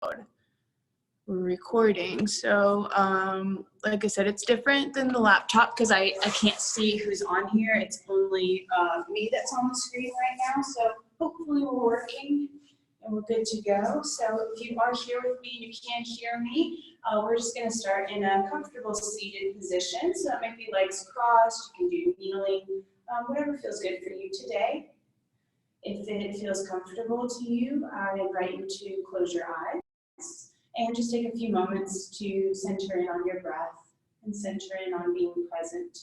we're recording. So like I said, it's different than the laptop because I can't see who's on here. It's only me that's on the screen right now. So hopefully we're working and we're good to go. So if you are here with me and you can hear me, we're just going to start in a comfortable seated position. So that might be legs crossed. You can do kneeling, whatever feels good for you today. If it feels comfortable to you, I invite you to close your eyes and just take a few moments to center in on your breath and center in on being present.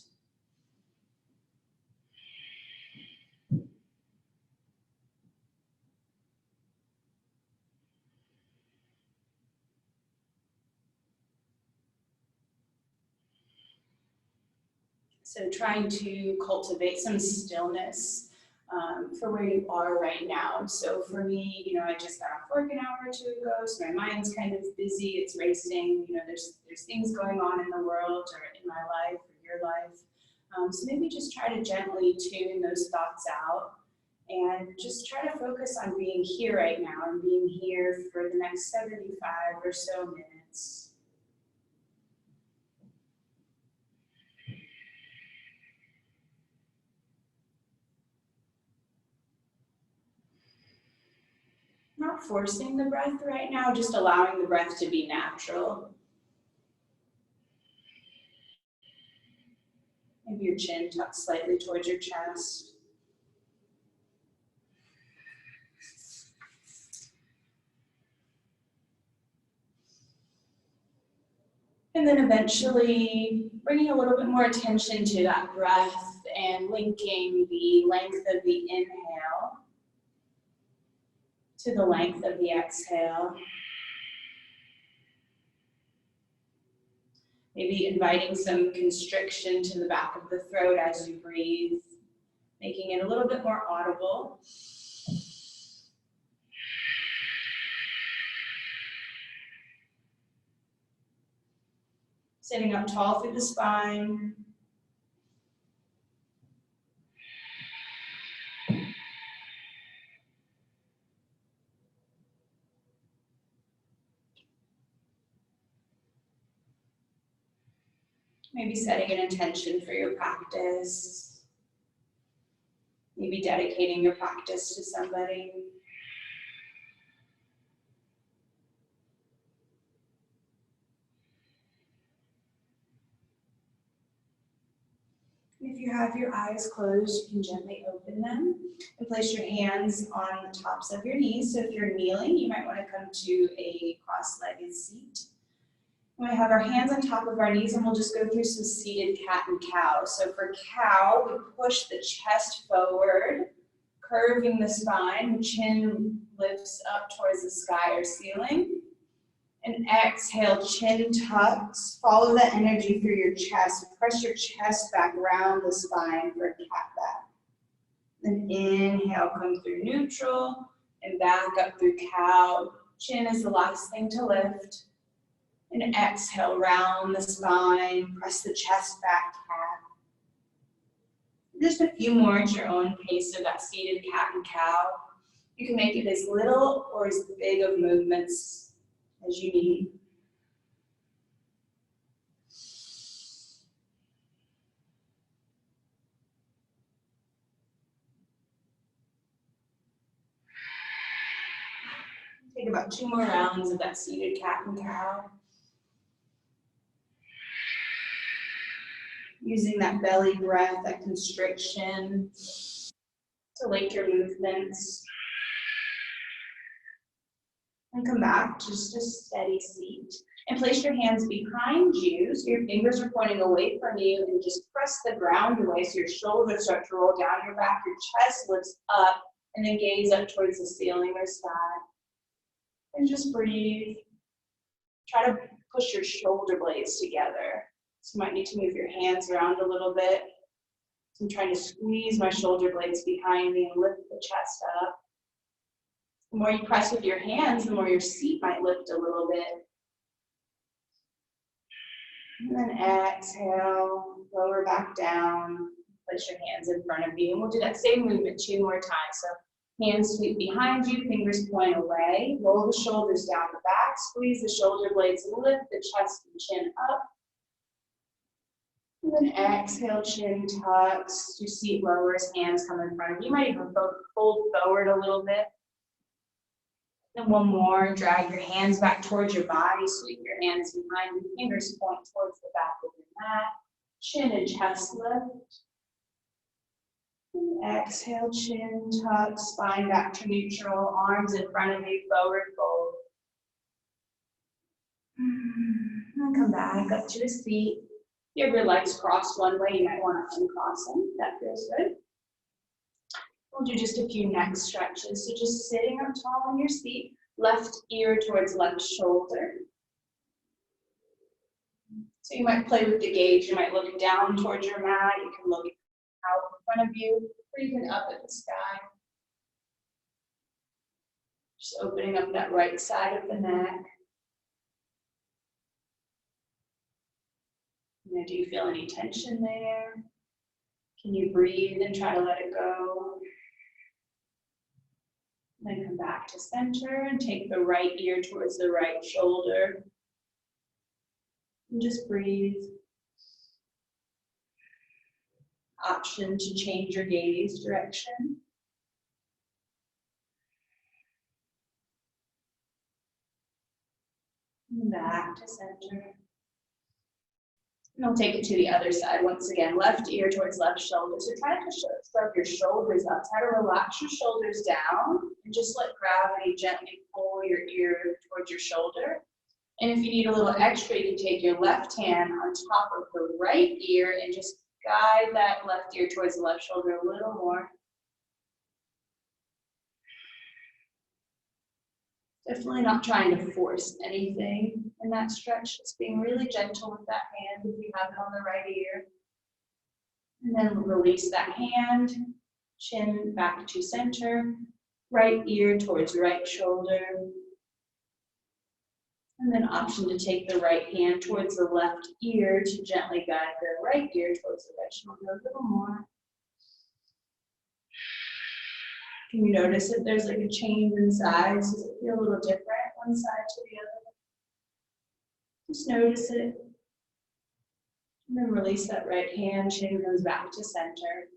So trying to cultivate some stillness for where you are right now. So for me, I just got off work an hour or two ago, so my mind's kind of busy, it's racing, there's things going on in the world or in my life or your life. So maybe just try to gently tune those thoughts out and just try to focus on being here right now and being here for the next 75 or so minutes. Not forcing the breath right now, just allowing the breath to be natural. Maybe your chin tucked slightly towards your chest. And then eventually bringing a little bit more attention to that breath and linking the length of the inhale to the length of the exhale. Maybe inviting some constriction to the back of the throat as you breathe, making it a little bit more audible. Sitting up tall through the spine. Maybe setting an intention for your practice. Maybe dedicating your practice to somebody. If you have your eyes closed, you can gently open them and place your hands on the tops of your knees. So if you're kneeling, you might want to come to a cross-legged seat. We have our hands on top of our knees and we'll just go through some seated cat and cow. So for cow, we push the chest forward, curving the spine, the chin lifts up towards the sky or ceiling. And exhale, chin tucks, follow the energy through your chest, press your chest back around the spine for a cat back. Then inhale, come through neutral and back up through cow. Chin is the last thing to lift. And exhale, round the spine, press the chest back, cat. Just a few more at your own pace of that seated cat and cow. You can make it as little or as big of movements as you need. Take about 2 more rounds of that seated cat and cow. Using that belly breath, that constriction to link your movements. And come back, just a steady seat. And place your hands behind you, so your fingers are pointing away from you, and just press the ground away so your shoulders start to roll down your back, your chest lifts up, and then gaze up towards the ceiling or sky. And just breathe. Try to push your shoulder blades together. So you might need to move your hands around a little bit. So I'm trying to squeeze my shoulder blades behind me and lift the chest up. The more you press with your hands, the more your seat might lift a little bit. And then exhale, lower back down, place your hands in front of you. And we'll do that same movement 2 more times. So Hands sweep behind you, fingers point away. Roll the shoulders down the back, squeeze the shoulder blades, lift the chest and chin up. And then exhale, chin tucks, your seat lowers, hands come in front of you. You might even fold forward a little bit. Then one more, drag your hands back towards your body, sweep your hands behind you, fingers point towards the back of your mat. Chin and chest lift. Exhale, chin tuck, spine back to neutral, arms in front of you, forward fold. And come back up to a seat. If you have your legs crossed one way, you might want to uncross them. That feels good. We'll do just a few neck stretches. So just sitting up tall on your seat, left ear towards left shoulder. So you might play with the gaze. You might look down towards your mat. You can look out in front of you, or you can up at the sky. Just opening up that right side of the neck. Now, do you feel any tension there? Can you breathe and try to let it go? Then come back to center and take the right ear towards the right shoulder. And just breathe. Option to change your gaze direction. And back to center. And we'll take it to the other side. Once again, left ear towards left shoulder. So try to shrug your shoulders up. Try to relax your shoulders down and just let gravity gently pull your ear towards your shoulder. And if you need a little extra, you can take your left hand on top of the right ear and just guide that left ear towards the left shoulder a little more. Definitely not trying to force anything in that stretch. Just being really gentle with that hand if you have it on the right ear. And then release that hand, chin back to center, right ear towards right shoulder. And then option to take the right hand towards the left ear to gently guide the right ear towards the right shoulder a little more. Can you notice if there's like a change in size? Does it feel a little different one side to the other? Just notice it. And then release that right hand, chin comes back to center.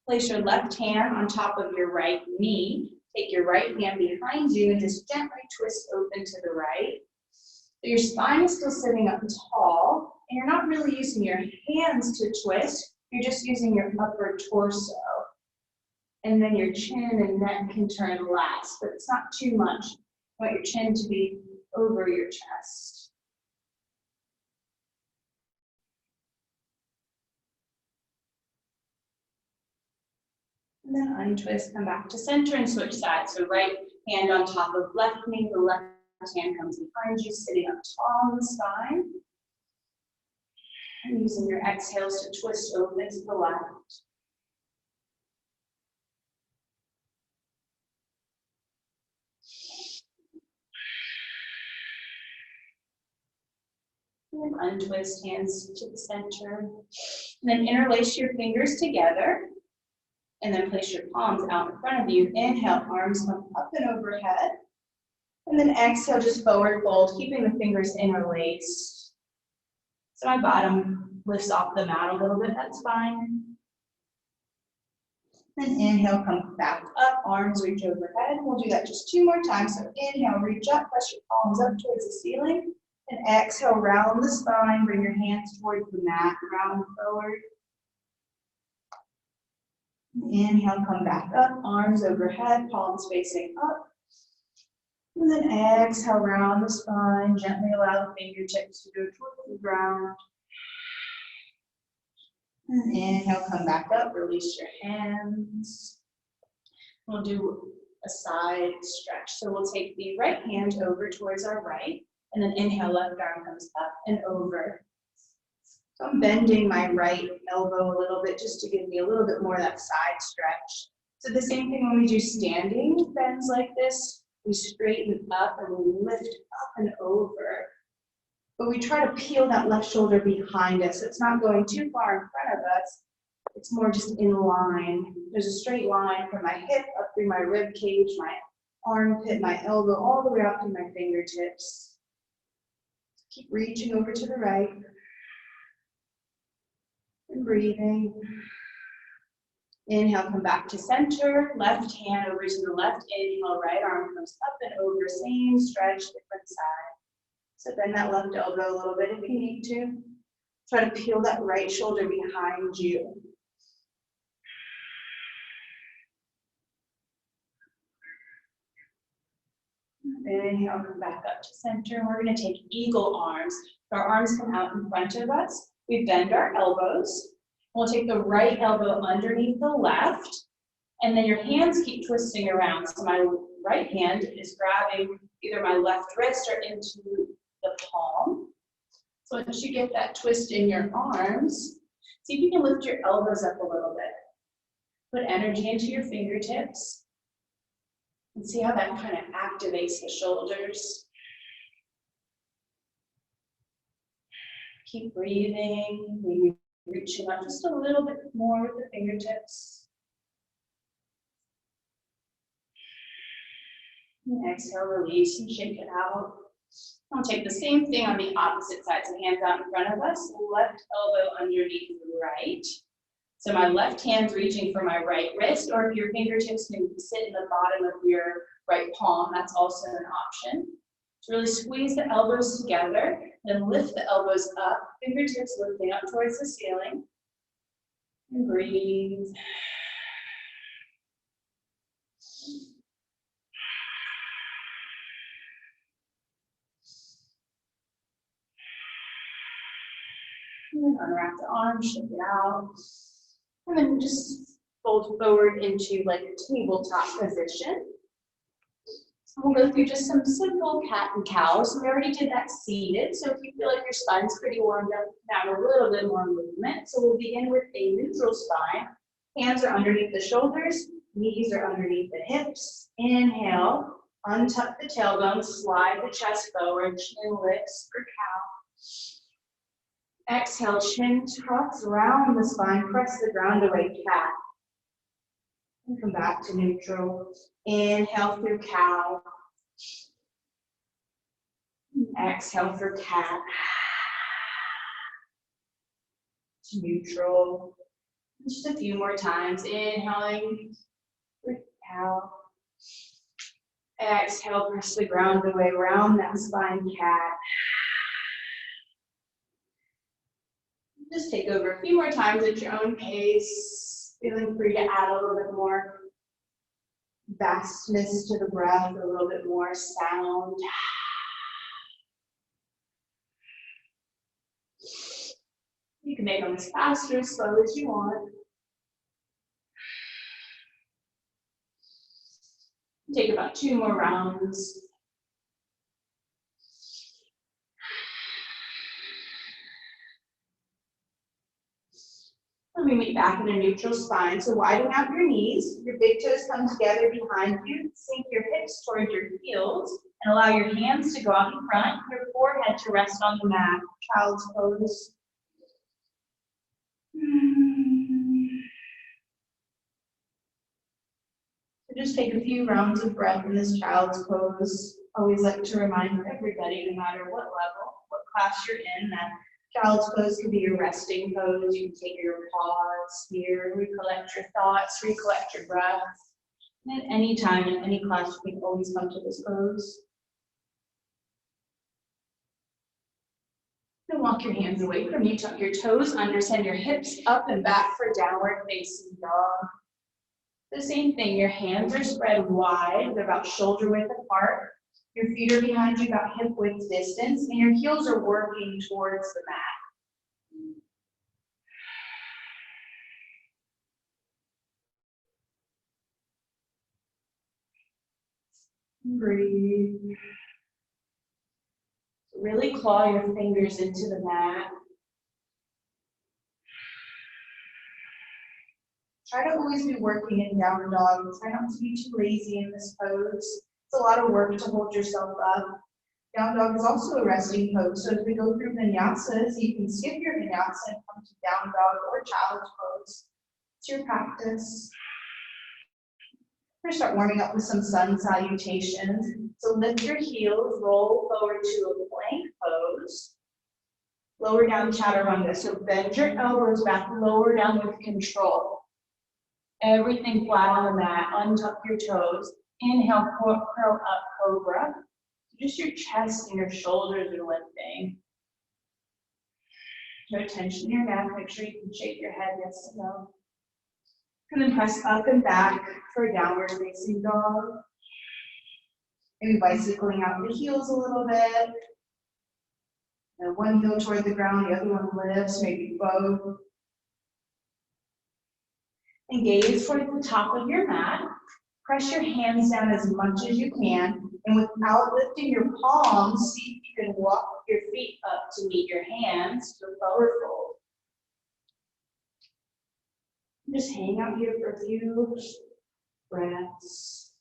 Place your left hand on top of your right knee. Take your right hand behind you and just gently twist open to the right. So your spine is still sitting up tall, and you're not really using your hands to twist, you're just using your upper torso. And then your chin and neck can turn last, but it's not too much. You want your chin to be over your chest. And then untwist, come back to center and switch sides. So right hand on top of left knee, the left hand comes behind you, sitting up tall on the spine. And using your exhales to twist open to the left. And untwist, hands to the center. And then interlace your fingers together. And then place your palms out in front of you. Inhale, arms come up and overhead. And then exhale, just forward fold, keeping the fingers interlaced. So my bottom lifts off the mat a little bit, that's fine. Then inhale, come back up, arms reach overhead. We'll do that just 2 more times. So inhale, reach up, press your palms up towards the ceiling. And exhale, round the spine, bring your hands towards the mat, round forward. Inhale, come back up, arms overhead, palms facing up. And then exhale, round the spine, gently allow the fingertips to go towards the ground. And inhale, come back up, release your hands. We'll do a side stretch. So we'll take the right hand over towards our right, and then inhale, left arm comes up and over. So I'm bending my right elbow a little bit just to give me a little bit more of that side stretch. So the same thing when we do standing bends like this, we straighten up and we lift up and over. But we try to peel that left shoulder behind us. It's not going too far in front of us. It's more just in line. There's a straight line from my hip up through my rib cage, my armpit, my elbow, all the way out through my fingertips. Keep reaching over to the right. And breathing. Inhale, come back to center. Left hand over to the left. Inhale, right arm comes up and over. Same stretch, different side. So bend that left elbow a little bit if you need to. Try to peel that right shoulder behind you. Inhale, come back up to center. We're going to take eagle arms. Our arms come out in front of us. We bend our elbows. We'll take the right elbow underneath the left, and then your hands keep twisting around. So my right hand is grabbing either my left wrist or into the palm. So once you get that twist in your arms, see if you can lift your elbows up a little bit. Put energy into your fingertips, and see how that kind of activates the shoulders. Keep breathing, maybe reaching up just a little bit more with the fingertips. And exhale, release and shake it out. I'll take the same thing on the opposite side. So hands out in front of us, left elbow underneath the right. So my left hand's reaching for my right wrist, or if your fingertips can sit in the bottom of your right palm, that's also an option. So really squeeze the elbows together, then lift the elbows up, fingertips lifting up towards the ceiling. And breathe. And then unwrap the arms, shake it out. And then just fold forward into like a tabletop position. We'll go through just some simple cat and cow. So we already did that seated. So if you feel like your spine's pretty warmed up, now a little bit more movement. So we'll begin with a neutral spine. Hands are underneath the shoulders, knees are underneath the hips. Inhale, untuck the tailbone, slide the chest forward, chin lifts for cow. Exhale, chin tucks around the spine, press the ground away, cat. And come back to neutral. Inhale through cow. Exhale for cat. To neutral. Just a few more times. Inhaling for cow. Exhale, press the ground away, round that spine, cat. Just take over a few more times at your own pace. Feeling free to add a little bit more vastness to the breath, a little bit more sound. You can make them as fast or as slow as you want. Take about 2 more rounds. And we meet back in a neutral spine. So widen out your knees. Your big toes come together behind you. Sink your hips toward your heels and allow your hands to go out in front. Your forehead to rest on the mat. Child's pose. So just take a few rounds of breath in this child's pose. Always like to remind everybody, no matter what level, what class you're in, that child's pose could be your resting pose. You can take your pause here, recollect your thoughts, recollect your breath. And at any time, in any class, you can always come to this pose. And walk your hands away from you, tuck your toes under, send your hips up and back for downward facing dog. The same thing, your hands are spread wide, they're about shoulder width apart. Your feet are behind you about hip width distance, and your heels are working towards the mat. Breathe. Really claw your fingers into the mat. Try to always be working in down dog. Try not to be too lazy in this pose. It's a lot of work to hold yourself up. Down dog is also a resting pose. So as we go through vinyasas, you can skip your vinyasa and come to down dog or child's pose. It's your practice. We're gonna start warming up with some sun salutations. So lift your heels, roll forward to a plank pose. Lower down chaturanga. So bend your elbows back, lower down with control. Everything flat on the mat, untuck your toes. Inhale, curl up, cobra. Just your chest and your shoulders are lifting. No tension in your neck. Make sure you can shake your head yes to no. And then press up and back for a downward facing dog. Maybe bicycling out the heels a little bit. And one heel toward the ground, the other one lifts, maybe both. And gaze toward the top of your mat. Press your hands down as much as you can. And without lifting your palms, see if you can walk your feet up to meet your hands to a forward fold. Just hang out here for a few breaths.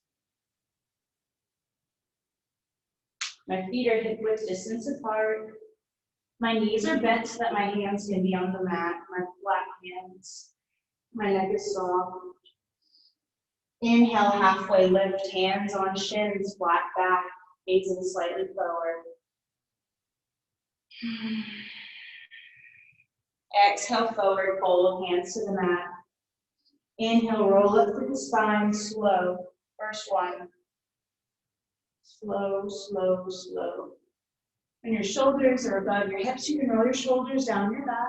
My feet are hip width distance apart. My knees are bent so that my hands can be on the mat, my flat hands. My neck is soft. Inhale, halfway lift, hands on shins, flat back, gazing slightly forward. Exhale, forward fold, hands to the mat. Inhale, roll up through the spine, slow. First one. Slow, slow, slow. When your shoulders are above your hips, you can roll your shoulders down your back.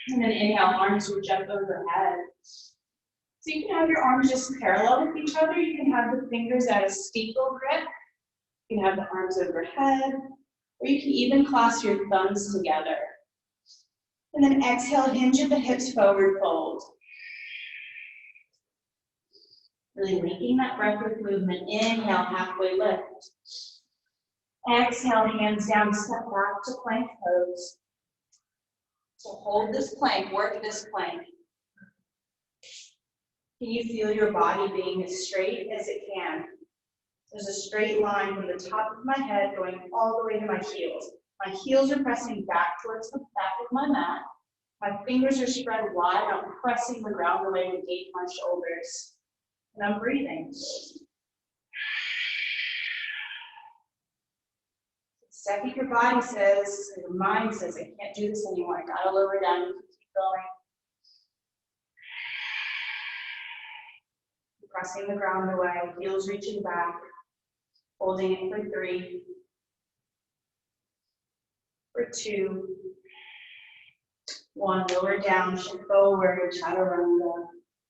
And then inhale, arms reach up overhead. So you can have your arms just parallel with each other. You can have the fingers at a steeple grip. You can have the arms overhead. Or you can even clasp your thumbs together. And then exhale, hinge at the hips, forward fold. Really linking that breath with movement. Inhale, halfway lift. Exhale, hands down, step back to plank pose. So hold this plank, work this plank. Can you feel your body being as straight as it can? There's a straight line from the top of my head going all the way to my heels. My heels are pressing back towards the back of my mat. My fingers are spread wide. I'm pressing the ground away to engage my shoulders. And I'm breathing. The second your body says, your mind says, I can't do this anymore, I gotta lower down, you can keep going. Pressing the ground away, heels reaching back, holding it for 3, for 2, 1, lower down, shift forward, chaturanga.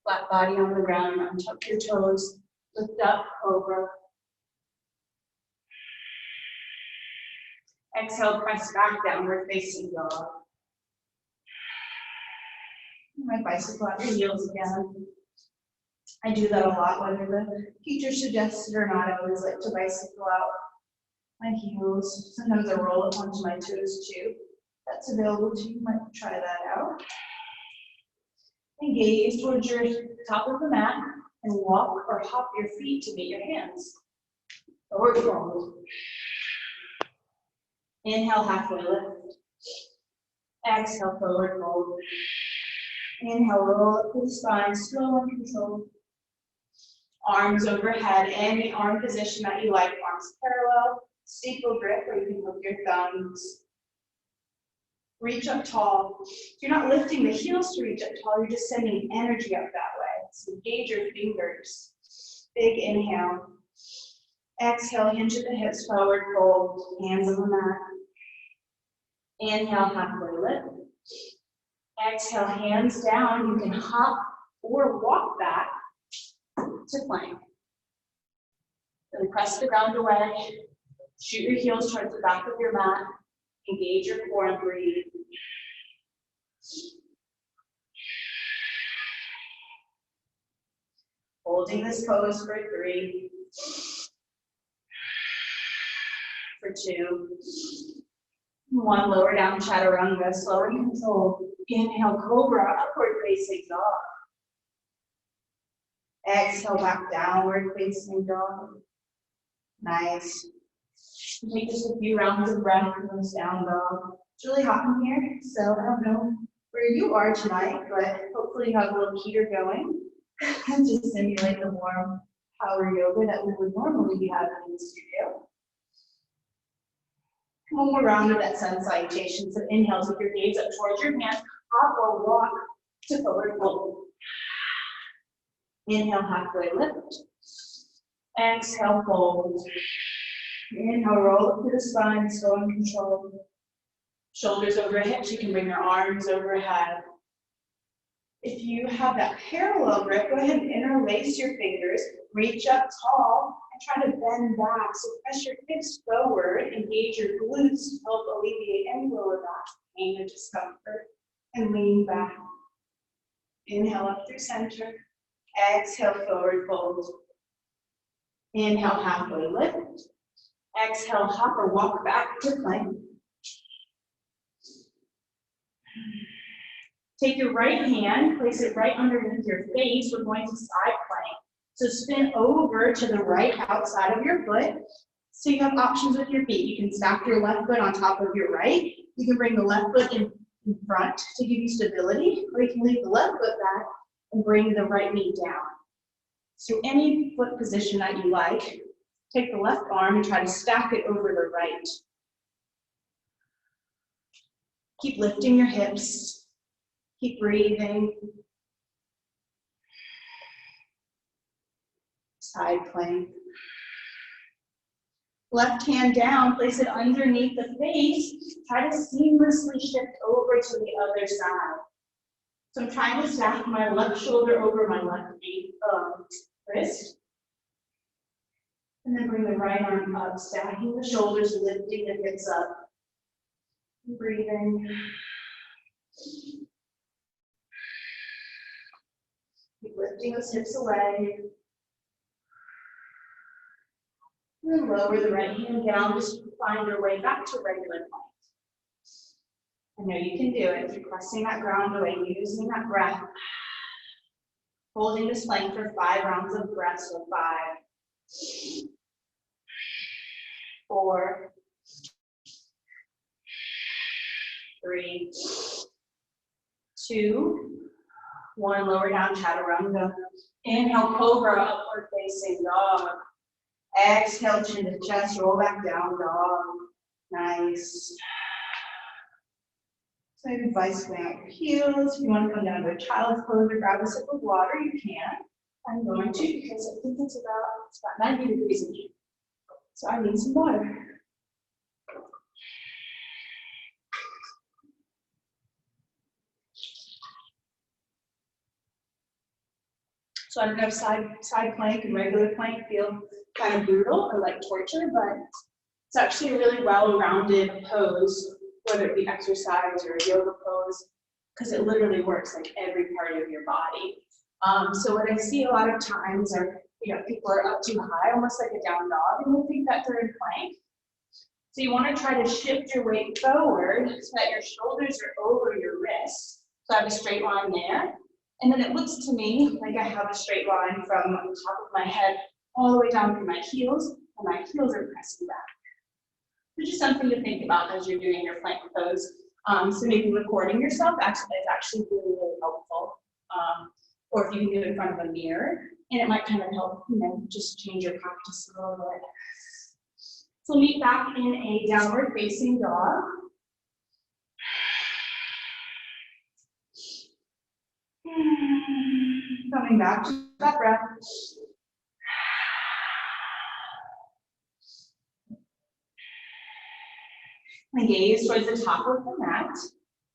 Flat body on the ground, untuck your toes, lift up, cobra. Exhale, press back, downward facing dog. My bicycle out your heels again. I do that a lot, whether the teacher suggests it or not. I always like to bicycle out my heels. Sometimes I roll up onto my toes too. That's available to you. You might try that out. And gaze towards your top of the mat and walk or hop your feet to meet your hands. Forward fold. Inhale, halfway lift. Exhale, forward fold. Inhale, roll up through the spine, slow and controlled. Arms overhead, any arm position that you like. Arms parallel, steeple grip, or you can hook your thumbs. Reach up tall. You're not lifting the heels to reach up tall, you're just sending energy up that way. So engage your fingers. Big inhale. Exhale, hinge at the hips, forward fold, hands on the mat. Inhale, halfway lift. Exhale, hands down. You can hop or walk back to plank. Then press the ground away. Shoot your heels towards the back of your mat. Engage your core and breathe. Holding this pose for 3, for 2, 1, lower down chaturanga, slow and controlled. Inhale, cobra, upward facing dog. Exhale, back downward facing dog. Nice. Take just a few rounds of breath in this down dog. It's really hot in here, so I don't know where you are tonight, but hopefully you have a little heater going to simulate the warm power yoga that we would normally be having in the studio. One more round of that sun salutation. So inhale, take your gaze up towards your hands, hop or walk to forward fold. Inhale, halfway lift. Exhale, fold. Inhale, roll up to the spine, slow and controlled. Shoulders over hips, you can bring your arms overhead. If you have that parallel grip, go ahead and interlace your fingers, reach up tall, and try to bend back. So press your hips forward, engage your glutes to help alleviate any lower back pain or discomfort, and lean back. Inhale up through center. Exhale, forward fold. Inhale, halfway lift. Exhale, hop or walk back to plank. Take your right hand, place it right underneath your face. We're going to side plank. So spin over to the right outside of your foot. So you have options with your feet. You can stack your left foot on top of your right. You can bring the left foot in front to give you stability, or you can leave the left foot back and bring the right knee down. So any foot position that you like, take the left arm and try to stack it over the right. Keep lifting your hips. Keep breathing. Side plank. Left hand down, place it underneath the face. Try to seamlessly shift over to the other side. So I'm trying to stack my left shoulder over my left wrist. And then bring the right arm up, stacking the shoulders, lifting the hips up. Breathing. Keep lifting those hips away. And then lower the right hand down, just find your way back to regular plank. I know you can do it. You're pressing that ground away, using that breath. Holding this plank for 5 rounds of breath, so 5, 4, 3, 2, 1. Lower down, chaturanga. Inhale, cobra, upward facing dog. Exhale, chin to chest, roll back down, dog. Nice. So you can vice swing out your heels. If you want to come down to a child's pose or grab a sip of water, you can. I'm going to because I think it's about 90 degrees in here. So I need some water. So I don't know if side plank and regular plank feel kind of brutal or like torture, but it's actually a really well-rounded pose, whether it be exercise or a yoga pose, because it literally works like every part of your body. So what I see a lot of times are, people are up too high, almost like a down dog, and they think that they're in plank. So you want to try to shift your weight forward so that your shoulders are over your wrists. So I have a straight line there. And then it looks to me like I have a straight line from the top of my head all the way down through my heels, and my heels are pressing back. Which is something to think about as you're doing your plank pose. So maybe recording yourself is actually really, really helpful. Or if you can do it in front of a mirror, and it might kind of help, just change your practice a little bit. So meet back in a downward facing dog. Coming back to that breath. And gaze towards the top of the mat.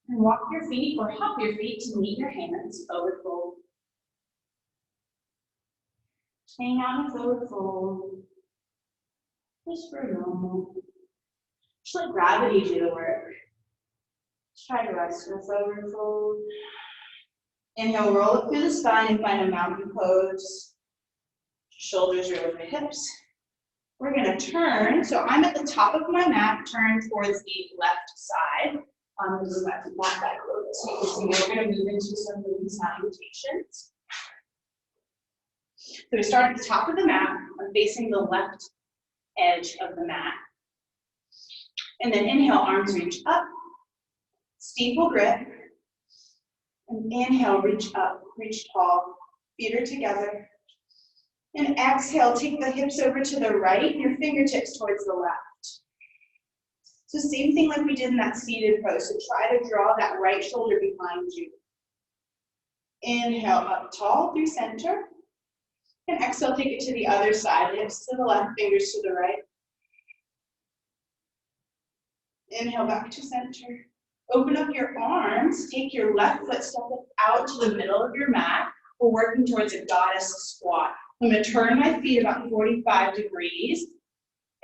And walk your feet or hop your feet to meet your hands, forward fold. Hang out in forward fold. Just for a moment. Just let gravity do the work. Just try to rest in a forward fold. Inhale, roll up through the spine and find a mountain pose. Shoulders are over the hips. We're going to turn. So I'm at the top of my mat, turn towards the left side. This is not that close. So you can see we're going to move into some moving salutations. So we start at the top of the mat. I'm facing the left edge of the mat. And then inhale, arms reach up, steeple grip. And inhale, reach up, reach tall, feet are together. And exhale, take the hips over to the right, your fingertips towards the left. So same thing like we did in that seated pose. So try to draw that right shoulder behind you. Inhale, up tall through center. And exhale, take it to the other side. Hips to the left, fingers to the right. Inhale, back to center. Open up your arms. Take your left foot, step it out to the middle of your mat. We're working towards a goddess squat. I'm going to turn my feet about 45 degrees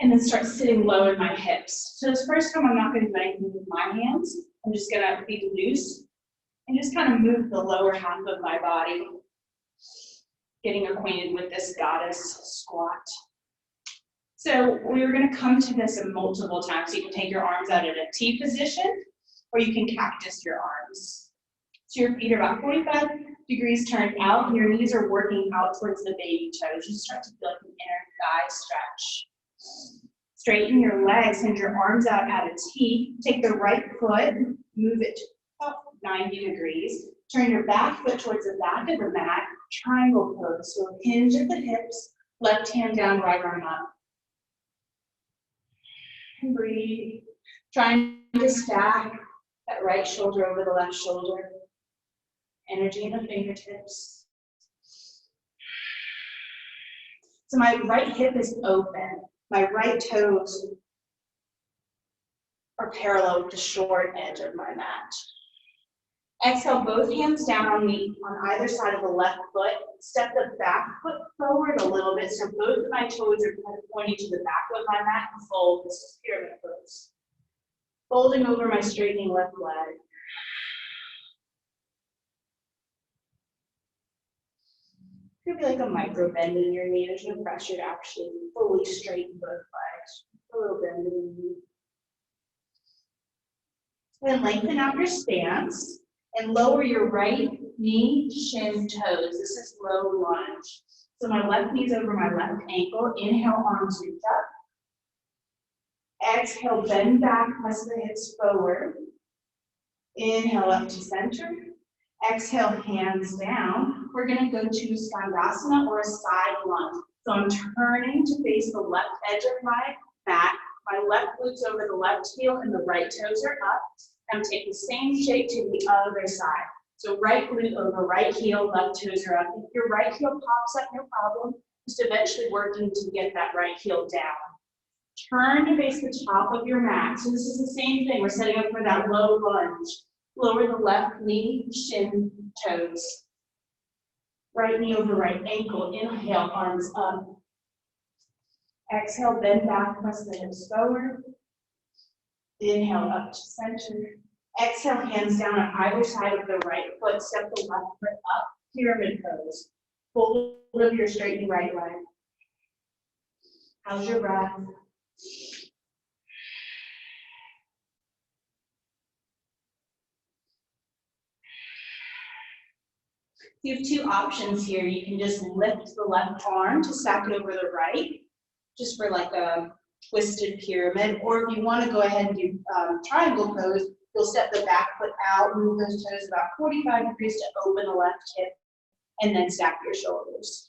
and then start sitting low in my hips. So this first time, I'm not going to do anything with my hands. I'm just going to be loose and just kind of move the lower half of my body, getting acquainted with this goddess squat. So we're going to come to this multiple times. So you can take your arms out in a T position, or you can cactus your arms. So your feet are about 45 degrees turned out, and your knees are working out towards the baby toes. You start to feel like an inner thigh stretch. Straighten your legs, send your arms out at a T. Take the right foot, move it about 90 degrees. Turn your back foot towards the back of the mat, triangle pose. So hinge at the hips, left hand down, right arm up. And breathe. Trying to stack that right shoulder over the left shoulder. Energy in the fingertips. So my right hip is open. My right toes are parallel with the short edge of my mat. Exhale, both hands down on either side of the left foot. Step the back foot forward a little bit so both of my toes are kind of pointing to the back of my mat and fold. This is pyramid pose. Folding over my straightening left leg. Could be like a micro bend in your knee. There's no pressure to actually fully straighten both legs. A little bend in the knee. Then lengthen out your stance and lower your right knee, shin, toes. This is low lunge. So my left knee's over my left ankle. Inhale, arms reach up. Exhale, bend back, press the hips forward. Inhale up to center. Exhale, hands down. We're going to go to Skandasana or a side lunge. So I'm turning to face the left edge of my mat. My left glute's over the left heel and the right toes are up. I'm taking the same shape to the other side. So right glute over right heel, left toes are up. If your right heel pops up, no problem. Just eventually working to get that right heel down. Turn to face the top of your mat. So this is the same thing. We're setting up for that low lunge. Lower the left knee, shin, toes. Right knee over right ankle. Inhale, arms up. Exhale, bend back, press the hips forward. Inhale, up to center. Exhale, hands down on either side of the right foot. Step the left foot up, pyramid pose. Fold over your straightening right leg. How's your breath? You have two options here. You can just lift the left arm to stack it over the right, just for like a twisted pyramid. Or if you want to go ahead and do triangle pose, you'll step the back foot out, move those toes about 45 degrees to open the left hip, and then stack your shoulders.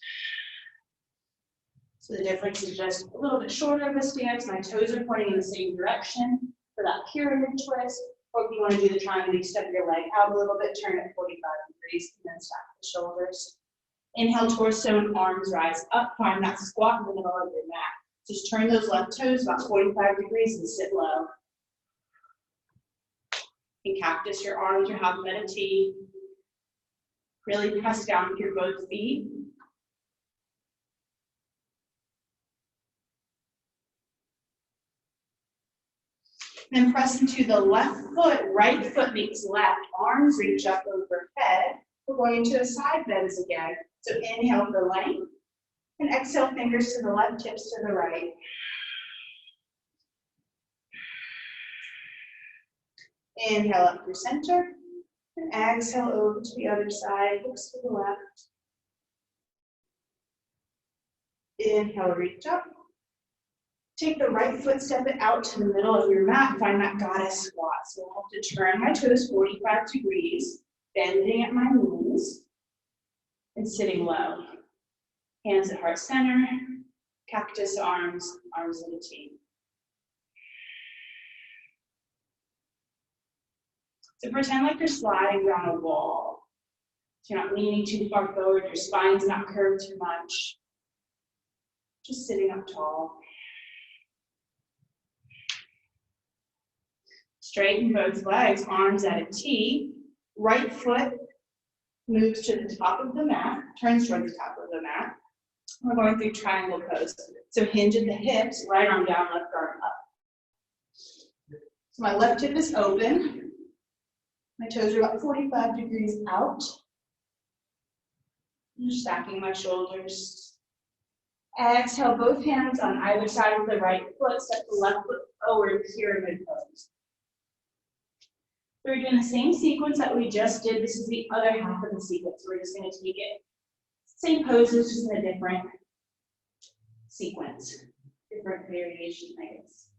So the difference is just a little bit shorter of a stance. My toes are pointing in the same direction for that pyramid twist. Or if you want to do the triangle, you step your leg out a little bit, turn it 45 degrees, and then stack the shoulders. Inhale, torso and arms rise up. Find that squat in the middle of your mat. Just turn those left toes about 45 degrees and sit low. You can cactus your arms or half meditate. Really press down with your both feet. Then press into the left foot, right foot meets left. Arms reach up overhead. We're going into a side bends again. So inhale for length. And exhale, fingers to the left, hips to the right. Inhale up through center. And exhale over to the other side, hips to the left. Inhale, reach up. Take the right foot, step it out to the middle of your mat, find that goddess squat. So I'll have to turn my toes 45 degrees, bending at my knees, and sitting low. Hands at heart center, cactus arms, arms at a T. So pretend like you're sliding down a wall. So you're not leaning too far forward, your spine's not curved too much. Just sitting up tall. Straighten both legs, arms at a T. Right foot moves to the top of the mat, turns toward the top of the mat. We're going through triangle pose. So hinge at the hips, right arm down, left arm up. So my left hip is open. My toes are about 45 degrees out. I'm stacking my shoulders. Exhale, both hands on either side of the right foot. Step the left foot forward, pyramid pose. We're doing the same sequence that we just did. This is the other half of the sequence. We're just going to take it. Same poses, just in a different sequence. Different variation, I guess.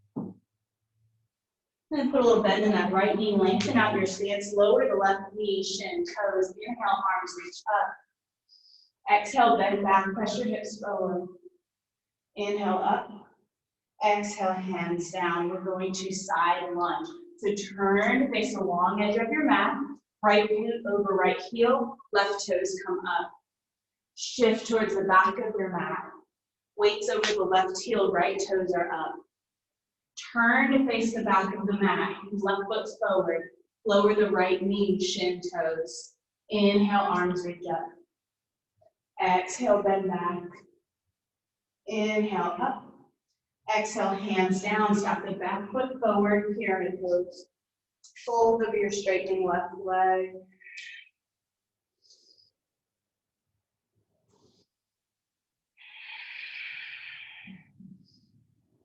Then put a little bend in that right knee. Lengthen out your stance. Lower the left knee, shin, toes. Inhale, arms reach up. Exhale, bend back. Press your hips forward. Inhale, up. Exhale, hands down. We're going to side lunge. So turn, face the long edge of your mat, right glute over right heel, left toes come up. Shift towards the back of your mat. Weights over the left heel, right toes are up. Turn to face the back of the mat, left foot forward. Lower the right knee, shin, toes. Inhale, arms reach up. Exhale, bend back. Inhale, up. Exhale, hands down, step the back foot forward, pyramid pose. Fold over your straightening left leg.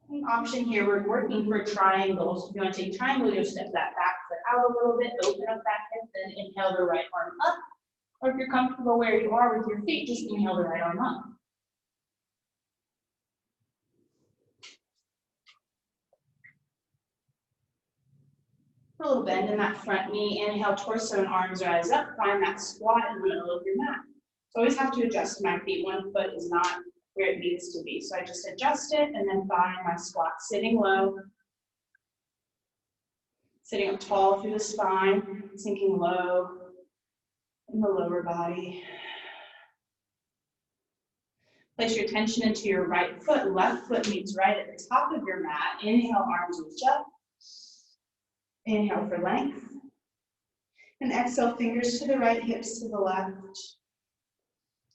An option here, we're working for triangles. If you want to take triangle, you'll step that back foot out a little bit, open up that hip, then inhale the right arm up. Or if you're comfortable where you are with your feet, just inhale the right arm up. A little bend in that front knee. Inhale, torso and arms rise up. Find that squat in the middle of your mat. So I always have to adjust my feet. One foot is not where it needs to be. So I just adjust it and then find my squat. Sitting low. Sitting up tall through the spine. Sinking low in the lower body. Place your tension into your right foot. Left foot meets right at the top of your mat. Inhale, arms reach up. Inhale for length. And exhale, fingers to the right, hips to the left.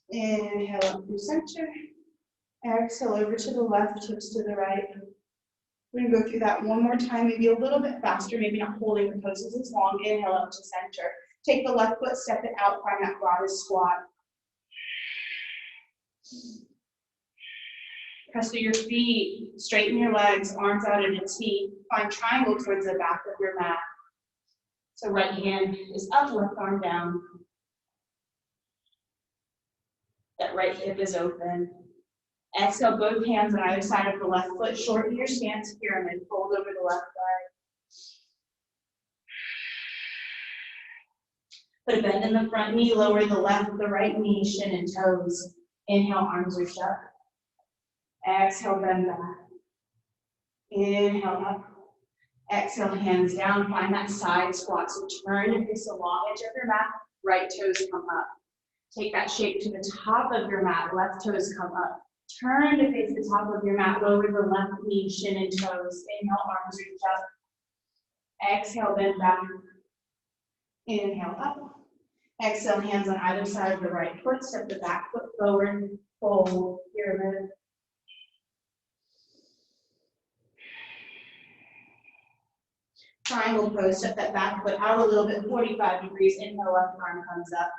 Inhale up through center. Exhale over to the left, hips to the right. We're going to go through that one more time, maybe a little bit faster, maybe not holding the poses as long. Inhale up to center. Take the left foot, step it out, find that goddess squat. Press through your feet, straighten your legs, arms out at a T. Find triangle towards the back of your mat. So right hand is up, left arm down. That right hip is open. Exhale, both hands on either side of the left foot. Shorten your stance, pyramid. Fold over the left leg. Put a bend in the front knee. Lower the right knee, shin and toes. Inhale, arms reach up. Exhale, bend back. Inhale up. Exhale, hands down. Find that side squat. So turn and face the long edge of your mat. Right toes come up. Take that shape to the top of your mat. Left toes come up. Turn to face the top of your mat. Lower the left knee, shin and toes. Inhale, arms reach up. Exhale, bend back. Inhale up. Exhale, hands on either side of the right foot. Step the back foot forward. Fold, pyramid. Triangle pose, step that back foot out a little bit, 45 degrees. Inhale, left arm comes up.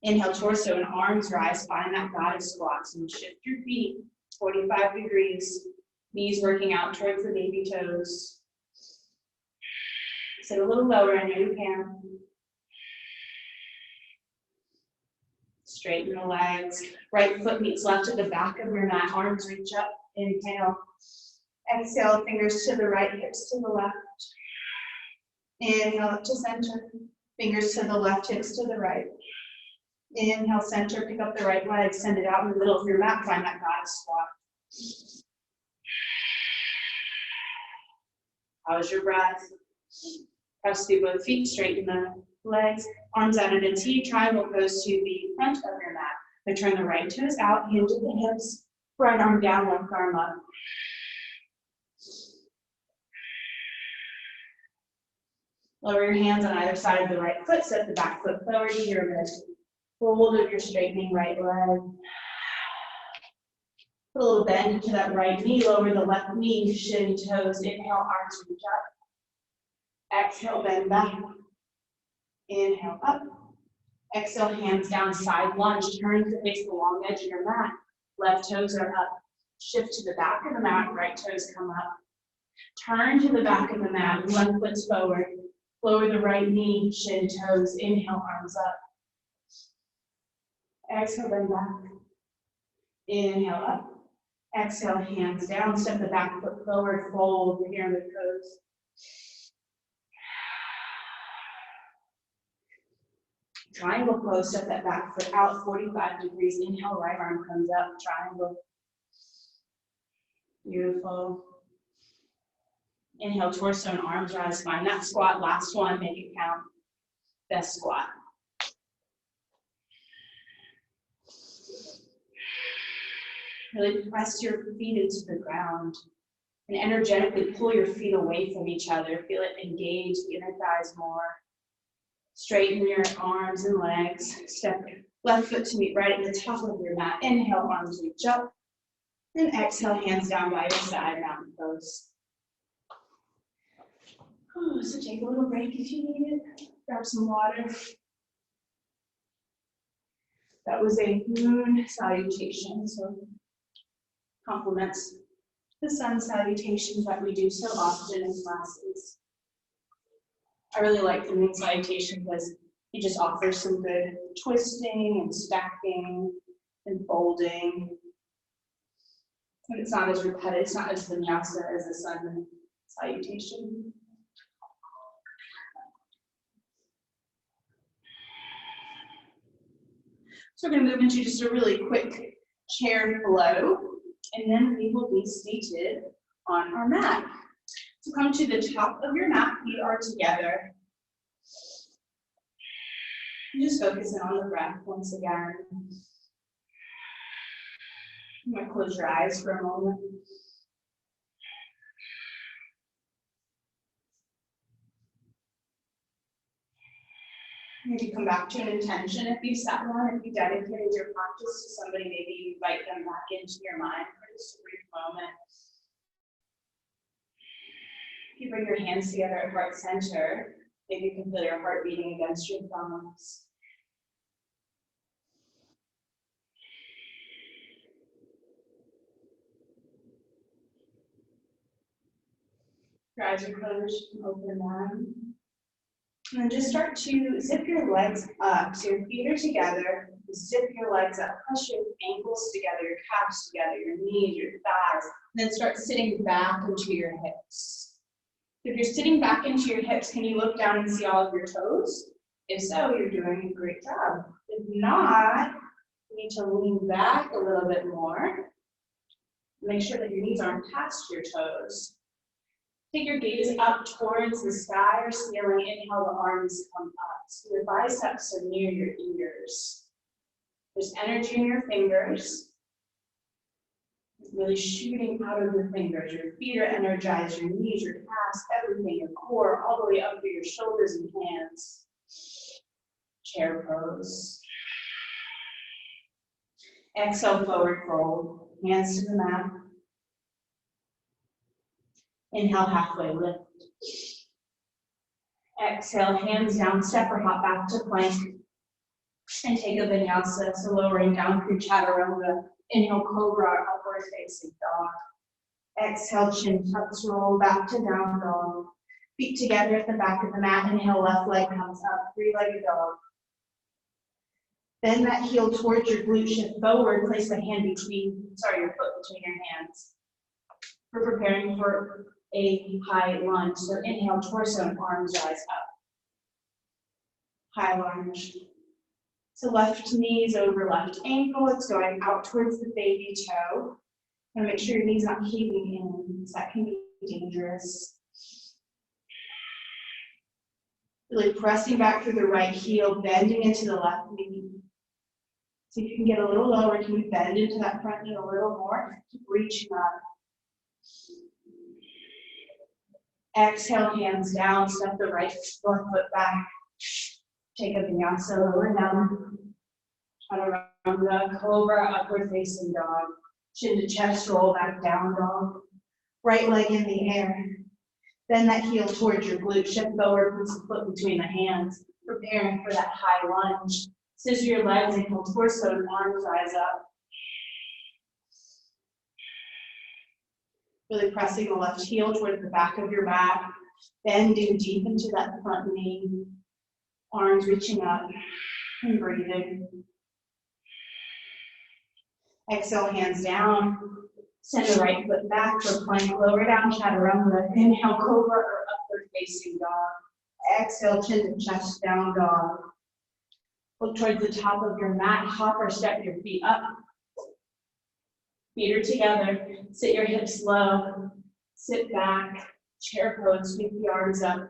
Inhale, torso and arms rise. Find that goddess squat. So shift your feet, 45 degrees. Knees working out towards the baby toes. Sit a little lower, I know you can. Straighten the legs. Right foot meets left at the back of your mat. Arms reach up. Inhale. Exhale, fingers to the right, hips to the left. Inhale up to center. Fingers to the left, hips to the right. Inhale, center, pick up the right leg, send it out in the middle of your mat, find that goddess squat. How's your breath? Press through both feet, straighten the legs, arms out at a T, triangle pose to the front of your mat. So turn the right toes out, hinge at the hips, right arm down, left arm up. Lower your hands on either side of the right foot, set the back foot forward to your wrist. Fold of your straightening right leg. Put a little bend into that right knee, lower the left knee, shin toes. Inhale, arms reach up. Exhale, bend back. Inhale, up. Exhale, hands down, side lunge. Turn to face the long edge of your mat. Left toes are up. Shift to the back of the mat, right toes come up. Turn to the back of the mat, left foot's forward. Lower the right knee, shin toes. Inhale, arms up. Exhale, bend back. Inhale, up. Exhale, hands down. Step the back foot forward, fold here in the toes. Triangle pose, step that back foot out 45 degrees. Inhale, right arm comes up, triangle. Beautiful. Inhale, torso and arms rise, find that squat. Last one, make it count. Best squat. Really press your feet into the ground and energetically pull your feet away from each other. Feel it engage the inner thighs more. Straighten your arms and legs. Step left foot to meet right at the top of your mat. Inhale, arms reach up. And exhale, hands down by your side, mountain pose. So take a little break if you need it. Grab some water. That was a moon salutation, so complements the sun salutations that we do so often in classes. I really like the moon salutation because it just offers some good twisting and stacking and folding. And it's not as repetitive, it's not as vinyasa as the sun salutation. So we're going to move into just a really quick chair flow, and then we will be seated on our mat. So come to the top of your mat, feet are together. And just focus in on the breath once again. You might close your eyes for a moment. Maybe come back to an intention if you set one, if you dedicated your practice to somebody, maybe you invite them back into your mind for just a brief moment. If you bring your hands together at heart center, maybe you can feel your heart beating against your thumbs. Your eyes are closed, you can open them. And then just start to zip your legs up. So your feet are together, zip your legs up, press your ankles together, your calves together, your knees, your thighs, and then start sitting back into your hips. If you're sitting back into your hips, can you look down and see all of your toes? If so, you're doing a great job. If not, you need to lean back a little bit more. Make sure that your knees aren't past your toes. Take your gaze up towards the sky or ceiling. Inhale, the arms come up. So your biceps are near your ears. There's energy in your fingers. It's really shooting out of your fingers. Your feet are energized, your knees, your calves, everything, your core, all the way up to your shoulders and hands. Chair pose. Exhale, forward fold. Hands to the mat. Inhale, halfway lift. Exhale, hands down, step or hop back to plank. And take a vinyasa, so lowering down through chaturanga. Inhale, cobra, upward facing dog. Exhale, chin tucks, roll back to down dog. Feet together at the back of the mat. Inhale, left leg comes up, three-legged dog. Bend that heel towards your glute, shift forward, place the hand your foot between your hands. We're preparing for a high lunge. So inhale, torso and arms rise up. High lunge. So left knees over left ankle. It's going out towards the baby toe. And make sure your knee's not caving in, because that can be dangerous. Really pressing back through the right heel, bending into the left knee. See if you can get a little lower. Can you bend into that front knee a little more? Keep reaching up. Exhale, hands down, step the right foot back. Take a vinyasa, lower down. Chaturanga, cobra, upward facing dog. Chin to chest, roll back down dog. Right leg in the air. Bend that heel towards your glute, shift forward, put the foot between the hands, preparing for that high lunge. Scissor your legs, ankle, torso, and arms rise up. Really pressing the left heel towards the back of your mat, bending deep into that front knee, arms reaching up and breathing. Exhale, hands down. Send the right foot back for plank, lower down, chaturanga. Inhale, cobra or upward facing dog. Exhale, chin to chest, down dog. Look towards the top of your mat, hop or step your feet up. Feet are together, sit your hips low, sit back, chair pose, sweep the arms up.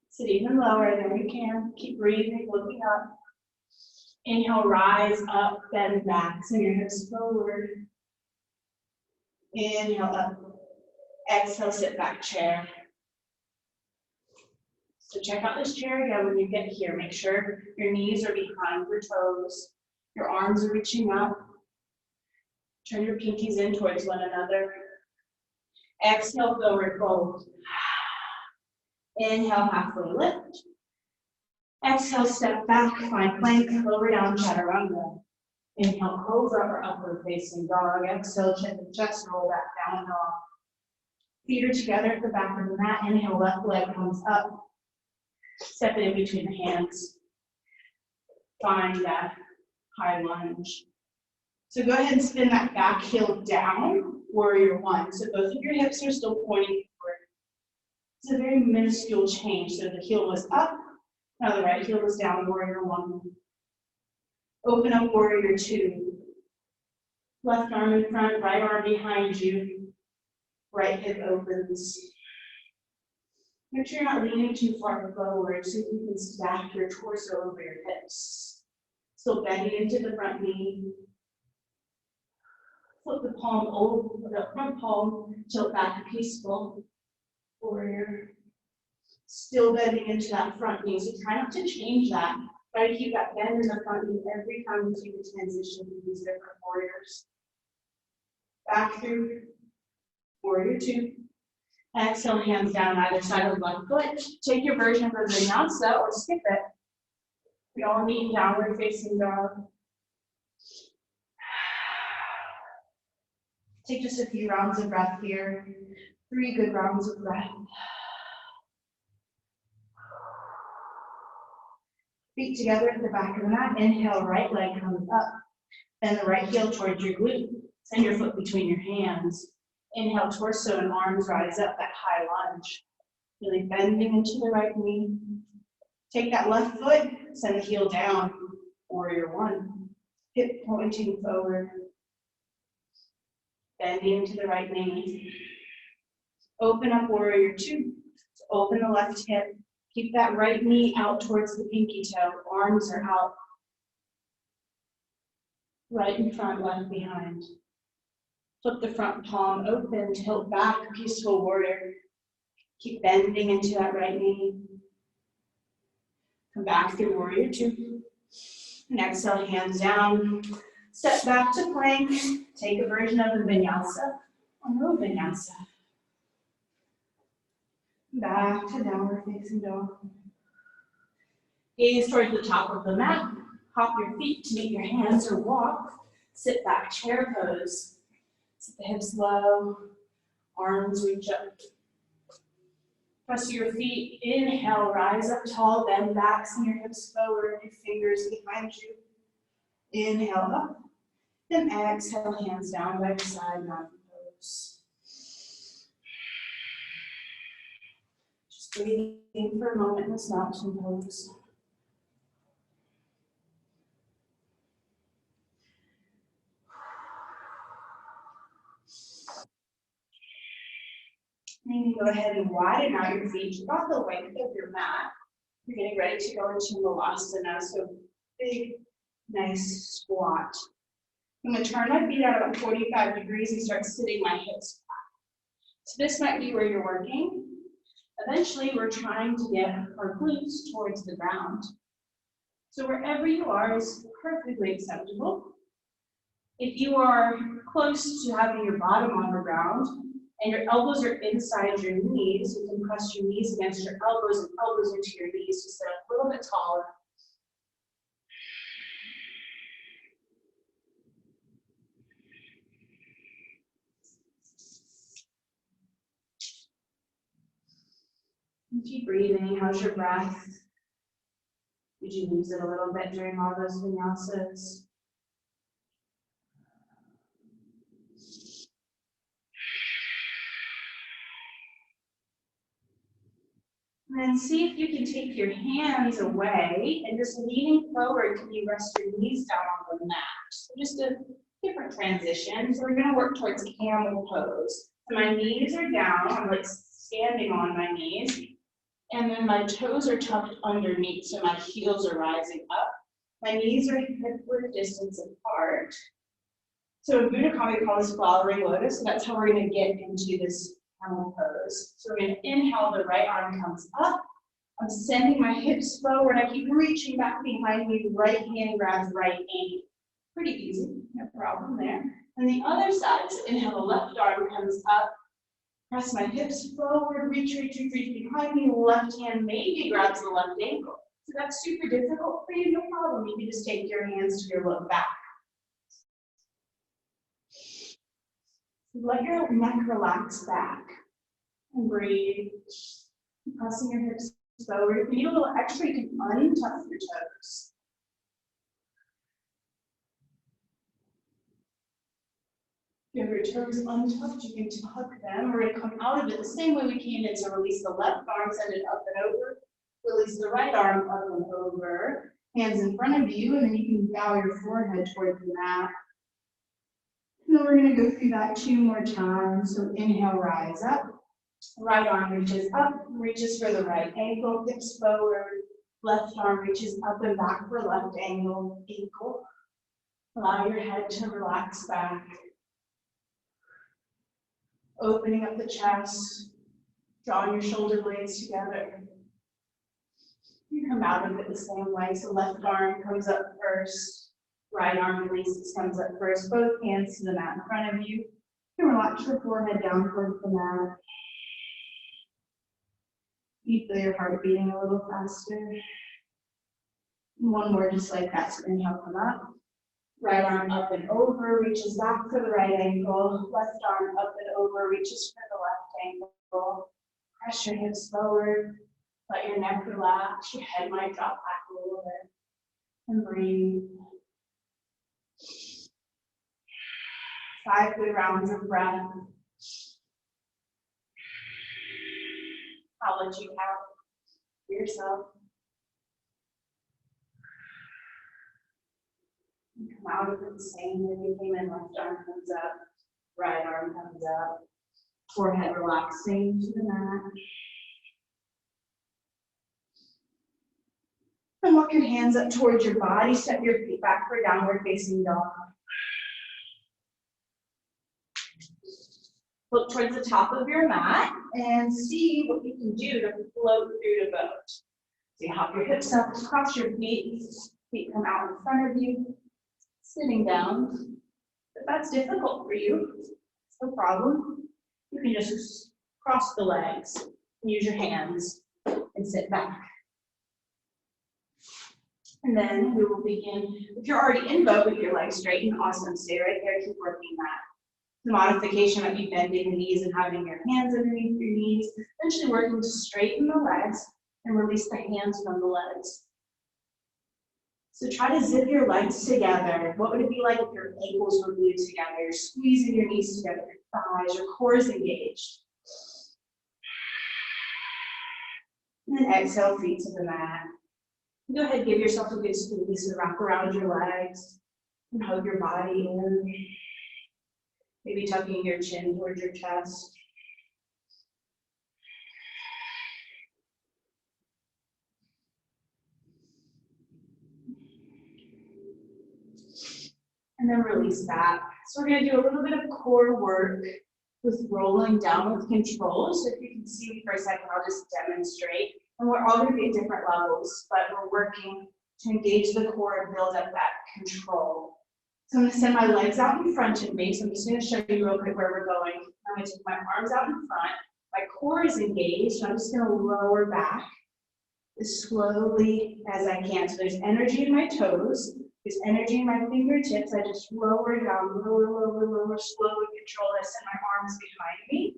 Sit even lower than you can, keep breathing, looking up. Inhale, rise up, bend back, send your hips forward. Inhale up, exhale, sit back chair. So check out this chair again when you get here. Make sure your knees are behind your toes. Your arms are reaching up. Turn your pinkies in towards one another. Exhale, forward fold. Inhale, halfway lift. Exhale, step back, find plank, lower down, chaturanga. Inhale, cobra or upward facing dog. Exhale, chin to chest, roll back down dog. Feet are together at the back of the mat. Inhale, left leg comes up. Step it in between the hands. Find that high lunge. So go ahead and spin that back heel down, warrior one. So both of your hips are still pointing forward. It's a very minuscule change. So the heel was up, now the right heel is down, warrior one. Open up, warrior two. Left arm in front, right arm behind you. Right hip opens. Make sure you're not leaning too far forward so you can stack your torso over your hips. Still bending into the front knee. Flip the palm over, the front palm, tilt back peaceful. Warrior. Still bending into that front knee. So try not to change that. Try to keep that bend in the front knee every time you take a transition through these different warriors. Back through warrior two. Exhale, hands down either side of the left foot. Take your version for vinyasa or skip it. We all meet downward facing dog. Take just a few rounds of breath here. 3 good rounds of breath. Feet together at the back of the mat. Inhale, right leg comes up. Bend the right heel towards your glute. Send your foot between your hands. Inhale, torso and arms rise up, that high lunge. Really bending into the right knee. Take that left foot, send the heel down, warrior one. Hip pointing forward. Bending to the right knee. Open up, warrior two. So open the left hip. Keep that right knee out towards the pinky toe. Arms are out. Right in front, left behind. Flip the front palm open, tilt back, peaceful warrior. Keep bending into that right knee. Come back through warrior two. And exhale, hands down. Step back to plank. Take a version of the vinyasa or no vinyasa. Back to downward facing dog. Gaze towards the top of the mat. Hop your feet to meet your hands or walk. Sit back, chair pose. Sit the hips low, arms reach up. Press your feet, inhale, rise up tall, bend back, send your hips forward, your fingers behind you. Inhale up, then exhale, hands down by your side, mountain pose. Just breathing for a moment in this mountain pose. And you can go ahead and widen out your feet about the length of your mat. You're getting ready to go into Malasana, so big, nice squat. I'm going to turn my feet out about 45 degrees and start sitting my hips back. So this might be where you're working. Eventually, we're trying to get our glutes towards the ground. So wherever you are is perfectly acceptable. If you are close to having your bottom on the ground, and your elbows are inside your knees, you can press your knees against your elbows and elbows into your knees to sit up a little bit taller. And keep breathing. How's your breath? Did you lose it a little bit during all those vinyasas? And then see if you can take your hands away and just leaning forward, can you rest your knees down on the mat? So just a different transition. So we're going to work towards camel pose. So my knees are down, I'm like standing on my knees, and then my toes are tucked underneath, so my heels are rising up. My knees are hip-width distance apart. So in Buddha we call this flowering lotus, so that's how we're going to get into this camel pose. So we're going to inhale, the right arm comes up. I'm sending my hips forward. I keep reaching back behind me. Right hand grabs right ankle. Pretty easy, no problem there. And the other side, so inhale, the left arm comes up. Press my hips forward, reach behind me. Left hand maybe grabs the left ankle. So that's super difficult for you, no problem. You can just take your hands to your low back. Let your neck relax back and breathe. Pressing your hips forward. If you need a little extra, you can untuck your toes. If your toes untucked, you can tuck them. We're going to come out of it the same way we came in. So release the left arm, send it up and over. Release the right arm up and over. Hands in front of you, and then you can bow your forehead toward the mat. And then we're going to go through that 2 more times. So inhale, rise up. Right arm reaches up, reaches for the right ankle, hips forward. Left arm reaches up and back for left ankle. Allow your head to relax back. Opening up the chest, drawing your shoulder blades together. You come out of it the same way. So left arm comes up first, right arm releases, comes up first. Both hands to the mat in front of you. You relax your forehead down towards the mat. You feel your heart beating a little faster. One more just like that. So inhale, come up. Right arm up and over, reaches back for the right ankle. Left arm up and over, reaches for the left ankle. Press your hips forward. Let your neck relax. Your head might drop back a little bit. And breathe. 5 good rounds of breath. I'll let you count for yourself. And come out of it the same way you came in. Left arm comes up, right arm comes up. Forehead relaxing to the mat. And walk your hands up towards your body. Step your feet back for downward facing dog. Look towards the top of your mat and see what you can do to float through the boat. So you hop your hips up, cross your feet come out in front of you, sitting down. If that's difficult for you, it's no problem. You can just cross the legs, use your hands, and sit back. And then we will begin. If you're already in boat with your legs straightened, awesome. Stay right there, keep working that. The modification might be bending the knees and having your hands underneath your knees, eventually working to straighten the legs and release the hands from the legs. So try to zip your legs together. What would it be like if your ankles were glued together? You're squeezing your knees together, your thighs, your core is engaged. And then exhale, feet to the mat. Go ahead, give yourself a good squeeze to wrap around your legs and hug your body in. Maybe tucking your chin towards your chest. And then release that. So we're going to do a little bit of core work with rolling down with control. So if you can see me for a second, I'll just demonstrate. And we're all going to be at different levels, but we're working to engage the core and build up that control. So I'm going to send my legs out in front of me. So I'm just going to show you real quick where we're going. I'm going to take my arms out in front. My core is engaged. So I'm just going to lower back as slowly as I can. So there's energy in my toes. There's energy in my fingertips. I just lower down, lower, slowly control this. Send my arms behind me.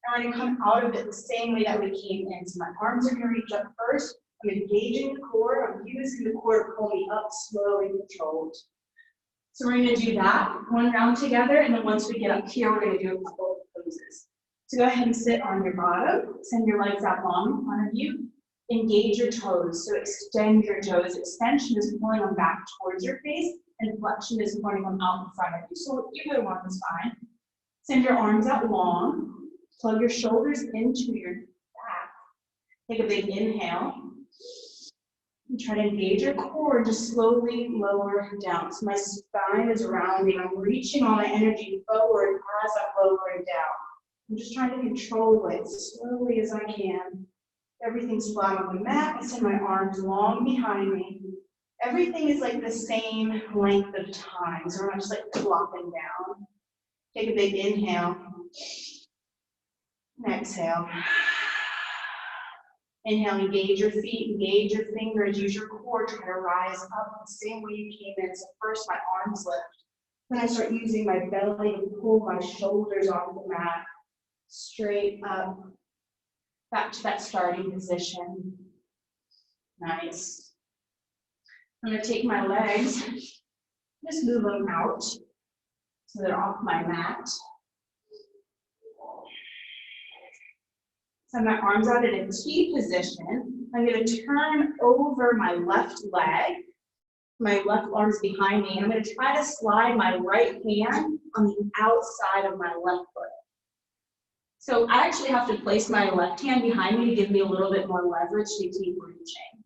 I'm going to come out of it the same way that we came in. So my arms are going to reach up first. I'm engaging the core. I'm using the core to pull me up slow and controlled. So we're going to do that one round together, and then once we get up here, we're going to do a couple of poses. So go ahead and sit on your bottom, send your legs out long in front of you, engage your toes, so extend your toes. Extension is pulling them back towards your face, and flexion is pulling them out in front of you. So either one is fine. Send your arms out long, plug your shoulders into your back. Take a big inhale. And try to engage your core, just slowly lower down. So my spine is rounding. I'm reaching all my energy forward as I'm lowering down. I'm just trying to control it slowly as I can. Everything's flat on the mat. I send my arms long behind me. Everything is like the same length of time. So we're not just like flopping down. Take a big inhale. And exhale. Inhale, engage your feet, engage your fingers, use your core, try to rise up the same way you came in. So first my arms lift. Then I start using my belly to pull my shoulders off the mat. Straight up. Back to that starting position. Nice. I'm going to take my legs, just move them out so they're off my mat. Send my arms out in a T position. I'm going to turn over my left leg. My left arm's behind me. And I'm going to try to slide my right hand on the outside of my left foot. So I actually have to place my left hand behind me to give me a little bit more leverage to keep reaching.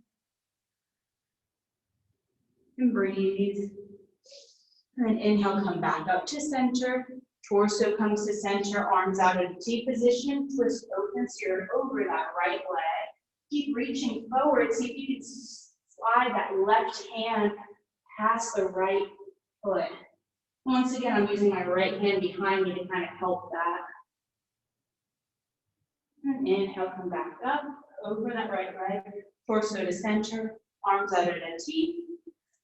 And breathe. And then inhale, come back up to center. Torso comes to center, arms out in a T position, twist open so you're over that right leg. Keep reaching forward, see if you can slide that left hand past the right foot. Once again, I'm using my right hand behind me to kind of help that. And inhale, come back up, over that right leg, torso to center, arms out at a T,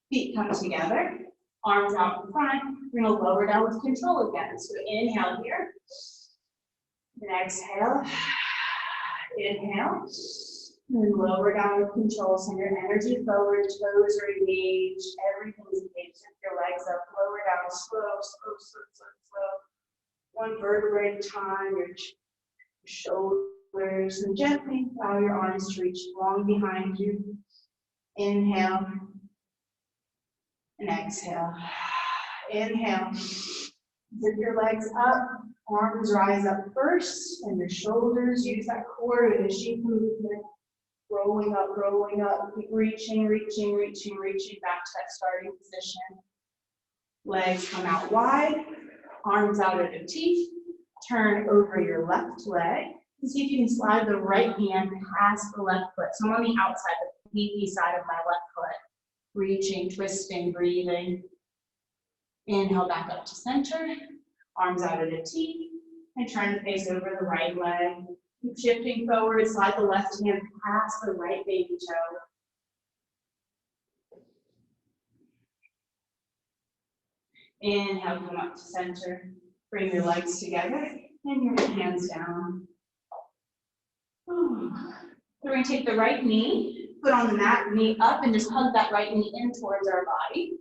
feet come together. Arms out in front, we're going to lower down with control again. So inhale here, and exhale, inhale, and lower down with control. Send your energy forward, toes are engaged, everything's engaged. Lift your legs up, lower down, slow. One vertebrae at a time, your shoulders, and gently allow your arms to reach long behind you. Inhale. And exhale. Inhale. Zip your legs up. Arms rise up first, and your shoulders. Use that core in a shape movement. Rolling up. Keep reaching back to that starting position. Legs come out wide. Arms out at a T. Turn over your left leg. And see if you can slide the right hand past the left foot. So I'm on the outside, the pinky side of my left foot. Reaching, twisting, breathing. Inhale back up to center. Arms out at a T. And turn to face over the right leg. Keep shifting forward. Slide the left hand past the right baby toe. Inhale, come up to center. Bring your legs together and your hands down. We're going to take the right knee, put on the mat, knee up, and just hug that right knee in towards our body,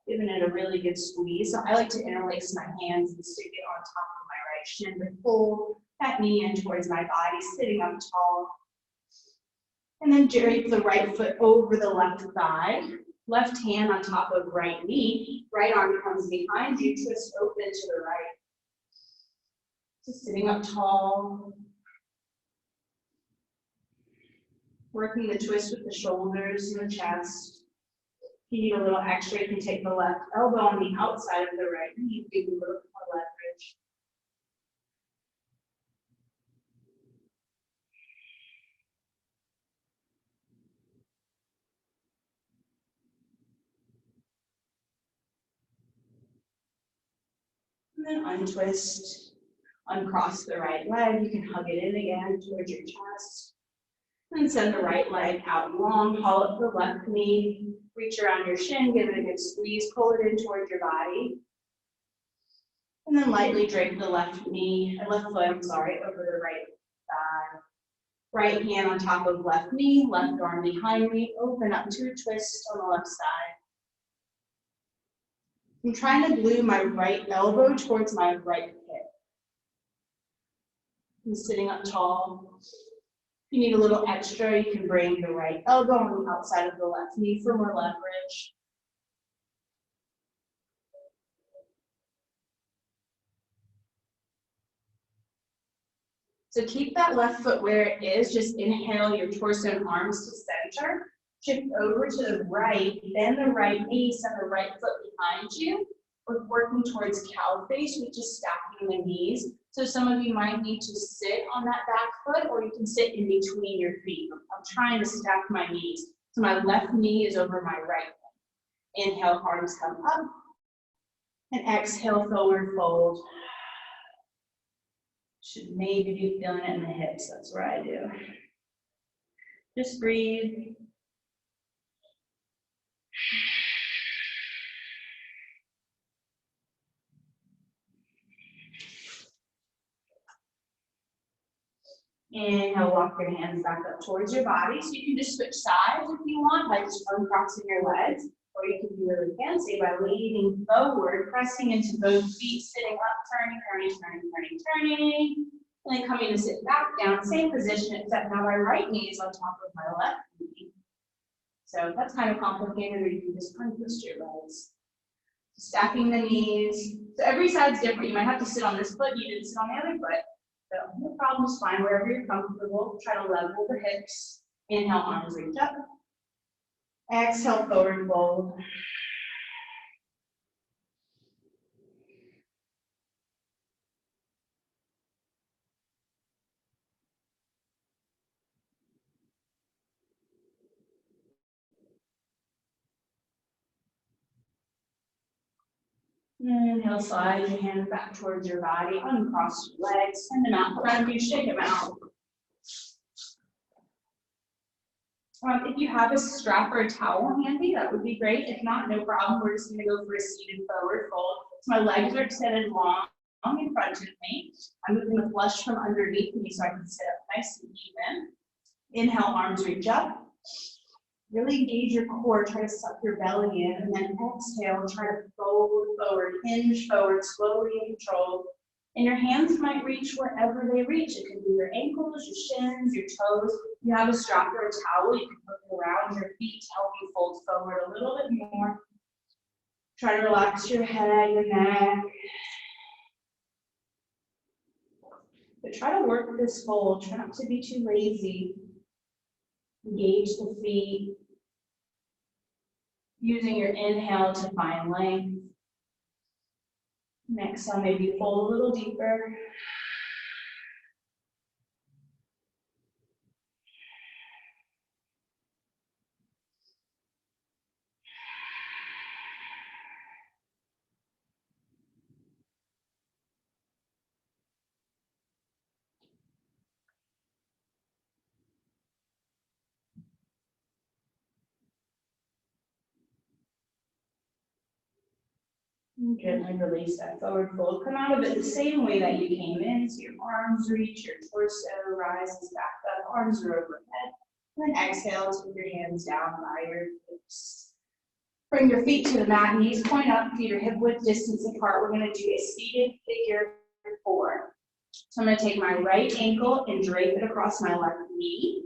giving it a really good squeeze. So I like to interlace my hands and stick it on top of my right shin to pull that knee in towards my body, sitting up tall. And then drape the right foot over the left thigh, left hand on top of right knee, right arm comes behind you, twist open to the right. Just sitting up tall. Working the twist with the shoulders and the chest. If you need a little extra, you can take the left elbow on the outside of the right knee, give you a little more leverage. And then untwist, uncross the right leg. You can hug it in again towards your chest. And send the right leg out long, haul up the left knee, reach around your shin, give it a good squeeze, pull it in towards your body. And then lightly drape the left foot, over the right thigh. Right hand on top of left knee, left arm behind me, open up to a twist on the left side. I'm trying to glue my right elbow towards my right hip. I'm sitting up tall. If you need a little extra, you can bring the right elbow on the outside of the left knee for more leverage. So keep that left foot where it is. Just inhale your torso and arms to center. Shift over to the right, bend the right knee, send the right foot behind you. We're working towards cow face, which is stacking the knees. So some of you might need to sit on that back foot, or you can sit in between your feet. I'm trying to stack my knees. So my left knee is over my right knee. Inhale, arms come up. And exhale, forward fold. Should maybe be feeling it in the hips. That's where I do. Just breathe. Inhale, walk your hands back up towards your body. So you can just switch sides if you want by just uncrossing your legs. Or you can be really fancy by leaning forward, pressing into both feet, sitting up, turning. And then coming to sit back down, same position, except now my right knee is on top of my left knee. So that's kind of complicated, or you can just untwist your legs. Stacking the knees. So every side's different. You might have to sit on this foot, you didn't sit on the other foot. So no problem, just find wherever you're comfortable. Try to level the hips. Inhale, arms reach up. Exhale, forward fold. Inhale, slide your hands back towards your body, uncross your legs, send them out in front of you, shake them out. If you have a strap or a towel handy, that would be great. If not, no problem. We're just going to go for a seated forward fold. So my legs are extended long in front of me. I'm moving the flush from underneath me so I can sit up nice and even. Inhale, arms reach up. Really engage your core, try to suck your belly in, and then exhale, try to fold forward, hinge forward, slowly in control. And your hands might reach wherever they reach. It could be your ankles, your shins, your toes. If you have a strap or a towel, you can put it around your feet to help you fold forward a little bit more. Try to relax your head, your neck. But try to work this fold. Try not to be too lazy. Engage the feet. Using your inhale to find length. Next time, maybe fold a little deeper. And gently release that forward fold. Come out of it the same way that you came in. So your arms reach, your torso rises back up, arms are overhead. And then exhale, take your hands down by your hips. Bring your feet to the mat, knees point up, feet are hip width distance apart. We're going to do a seated figure 4. So I'm going to take my right ankle and drape it across my left knee.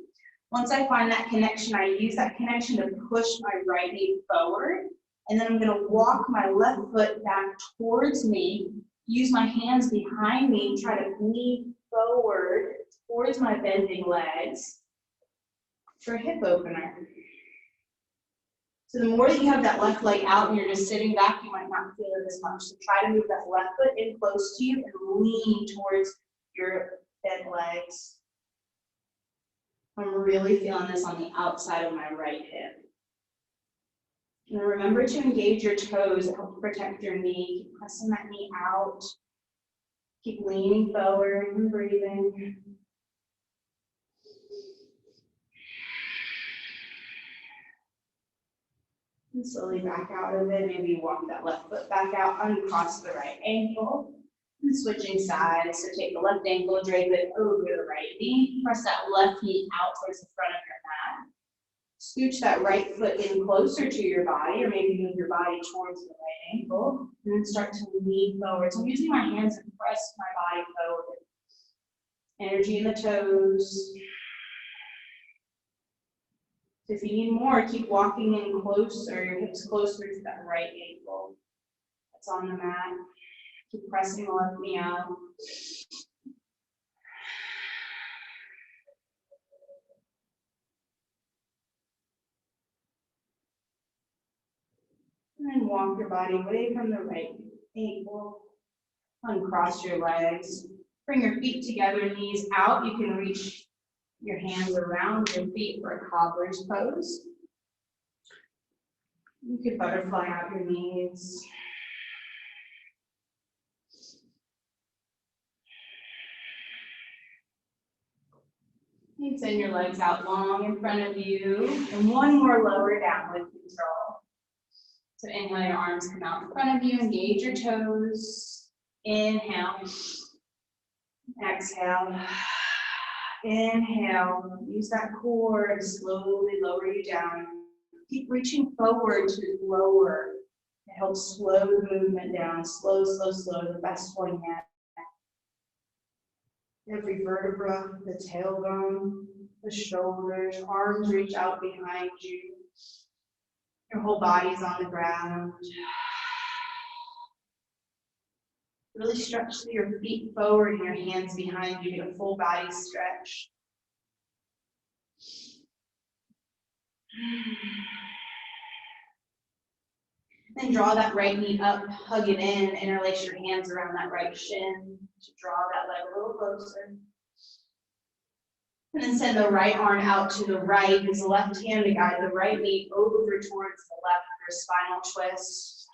Once I find that connection, I use that connection to push my right knee forward. And then I'm going to walk my left foot back towards me, use my hands behind me, try to lean forward towards my bending legs for a hip opener. So the more that you have that left leg out and you're just sitting back, you might not feel it as much. So try to move that left foot in close to you and lean towards your bent legs. I'm really feeling this on the outside of my right hip. And remember to engage your toes to help protect your knee. Keep pressing that knee out. Keep leaning forward and breathing. And slowly back out of it. Maybe walk that left foot back out, uncross the right ankle. And switching sides. So take the left ankle, drape it over the right knee. Press that left knee out towards the front of your mat. Scooch that right foot in closer to your body, or maybe move your body towards the right ankle, and then start to lean forward. So I'm using my hands to press my body forward. Energy in the toes. So if you need more, keep walking in closer, your hips closer to that right ankle that's on the mat. Keep pressing the left knee out. And then walk your body away from the right ankle. Uncross your legs. Bring your feet together, knees out. You can reach your hands around your feet for a cobbler's pose. You could butterfly out your knees. You send your legs out long in front of you. And one more lower down with control. So inhale, your arms come out in front of you. Engage your toes. Inhale. Exhale. Inhale. Use that core to slowly lower you down. Keep reaching forward to lower. It helps slow the movement down. Slow, slow, slow. The best one yet. Every vertebra, the tailbone, the shoulders, arms reach out behind you. Your whole body's on the ground. Really stretch your feet forward and your hands behind you. Get a full body stretch. Then draw that right knee up, hug it in, interlace your hands around that right shin to draw that leg a little closer. And then send the right arm out to the right. Use the left hand to guide the right knee over towards the left for a spinal twist.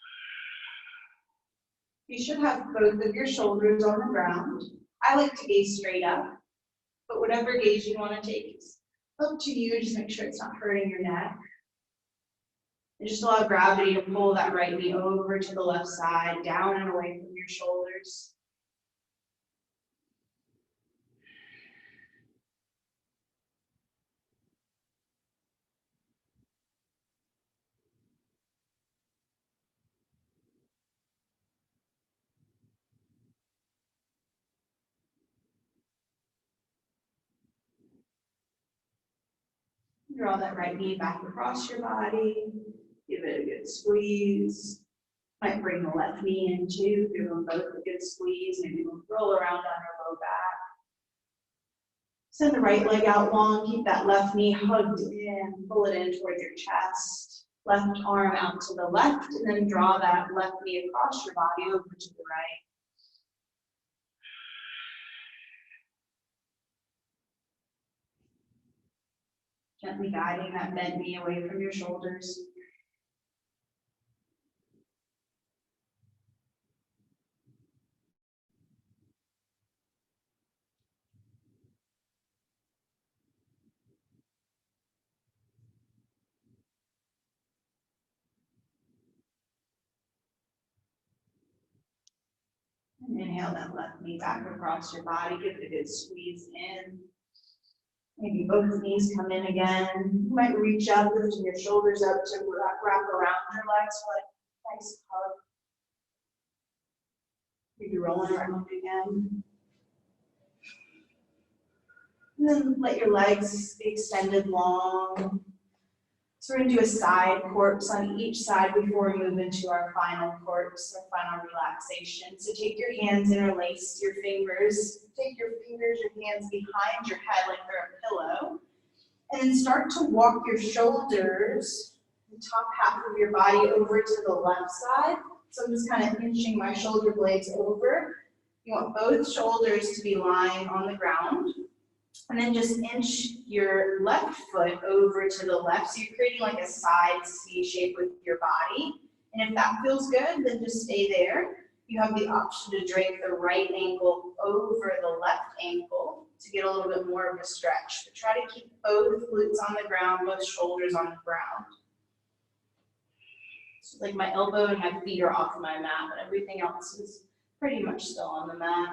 You should have both of your shoulders on the ground. I like to gaze straight up, but whatever gaze you want to take is up to you. Just make sure it's not hurting your neck. And just allow gravity to pull that right knee over to the left side, down and away from your shoulders. Draw that right knee back across your body. Give it a good squeeze. Might bring the left knee in too. Give them both a good squeeze. Maybe roll around on your low back. Send the right leg out long. Keep that left knee hugged in. Pull it in towards your chest. Left arm out to the left, and then draw that left knee across your body over to the right. Gently guiding that bent knee away from your shoulders. And inhale that left knee back across your body. Give it a good squeeze in. Maybe both knees come in again. You might reach up, lifting your shoulders up to wrap around your legs for a nice hug. Maybe rolling around again. And then let your legs be extended long. So we're going to do a side corpse on each side before we move into our final corpse, our final relaxation. So take your hands, interlace your fingers. Take your fingers, your hands behind your head like they're a pillow. And then start to walk your shoulders, the top half of your body over to the left side. So I'm just kind of inching my shoulder blades over. You want both shoulders to be lying on the ground. And then just inch your left foot over to the left. So you're creating like a side C shape with your body. And if that feels good, then just stay there. You have the option to drape the right ankle over the left ankle to get a little bit more of a stretch. But try to keep both glutes on the ground, both shoulders on the ground. So like my elbow and my feet are off my mat, but everything else is pretty much still on the mat.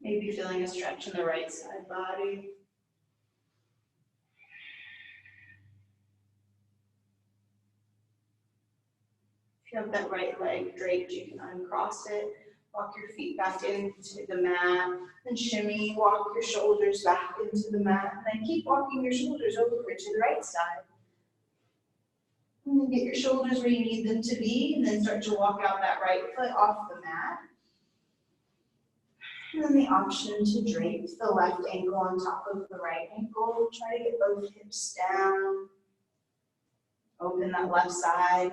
Maybe feeling a stretch in the right side body. If you have that right leg draped, you can uncross it. Walk your feet back into the mat. Then shimmy, walk your shoulders back into the mat. And then keep walking your shoulders over to the right side. And then get your shoulders where you need them to be. And then start to walk out that right foot off the mat. And then the option to drape the left ankle on top of the right ankle. Try to get both hips down. Open that left side.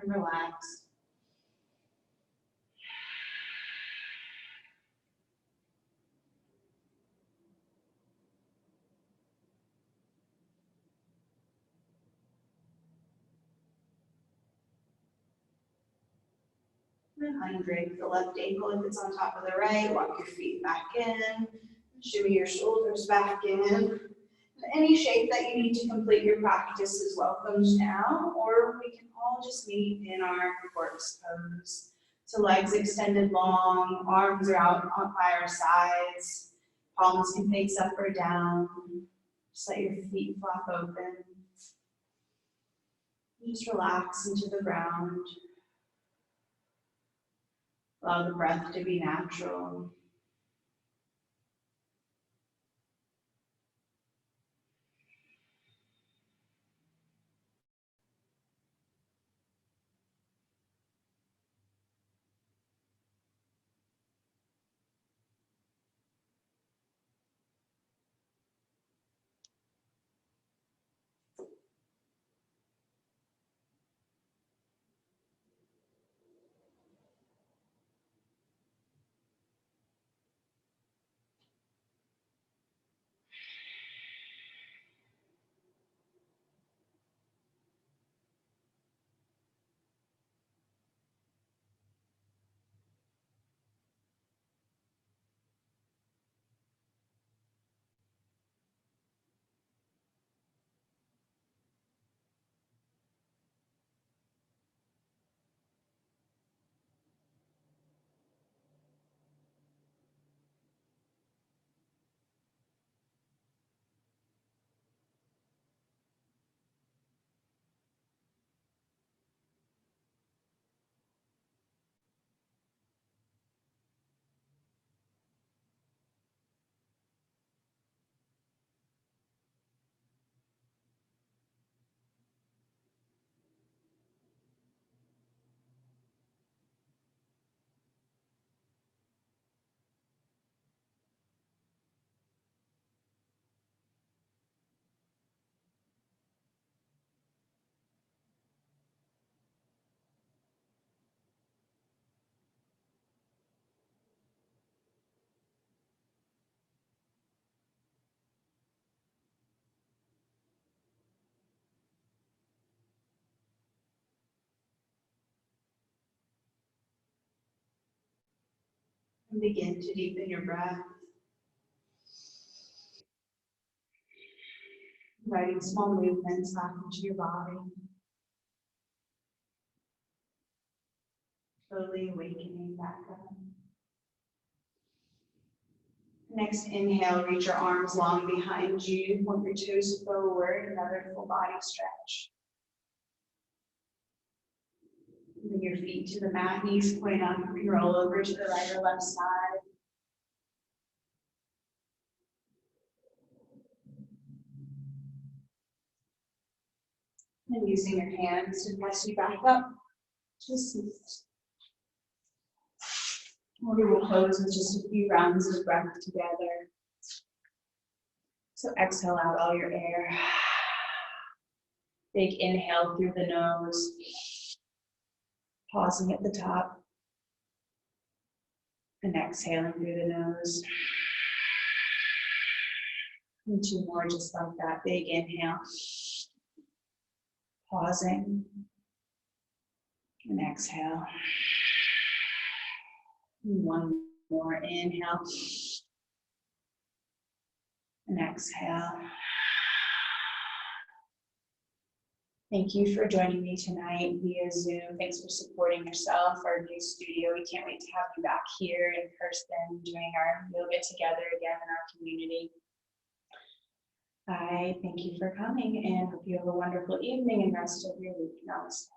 And relax. Undrape the left ankle if it's on top of the right. Walk your feet back in. Shimmy your shoulders back in. Any shape that you need to complete your practice is welcomed now, or we can all just meet in our corpse pose. So legs extended long, arms are out by our sides, palms can face up or down. Just let your feet flap open. Just relax into the ground. Allow the breath to be natural. And begin to deepen your breath. Inviting small movements back into your body. Slowly awakening back up. Next inhale, reach your arms long behind you. Point your toes forward, another full body stretch. Bring your feet to the mat, knees point up, you can roll over to the right or left side. And using your hands to press you back up to a seat. We will close with just a few rounds of breath together. So exhale out all your air. Big inhale through the nose. Pausing at the top. And exhaling through the nose. And two more just like that. Big inhale. Pausing. And exhale. And one more inhale. And exhale. Thank you for joining me tonight via Zoom. Thanks for supporting yourself, our new studio. We can't wait to have you back here in person doing our yoga together again in our community. I thank you for coming and hope you have a wonderful evening and rest of your week. Namaste.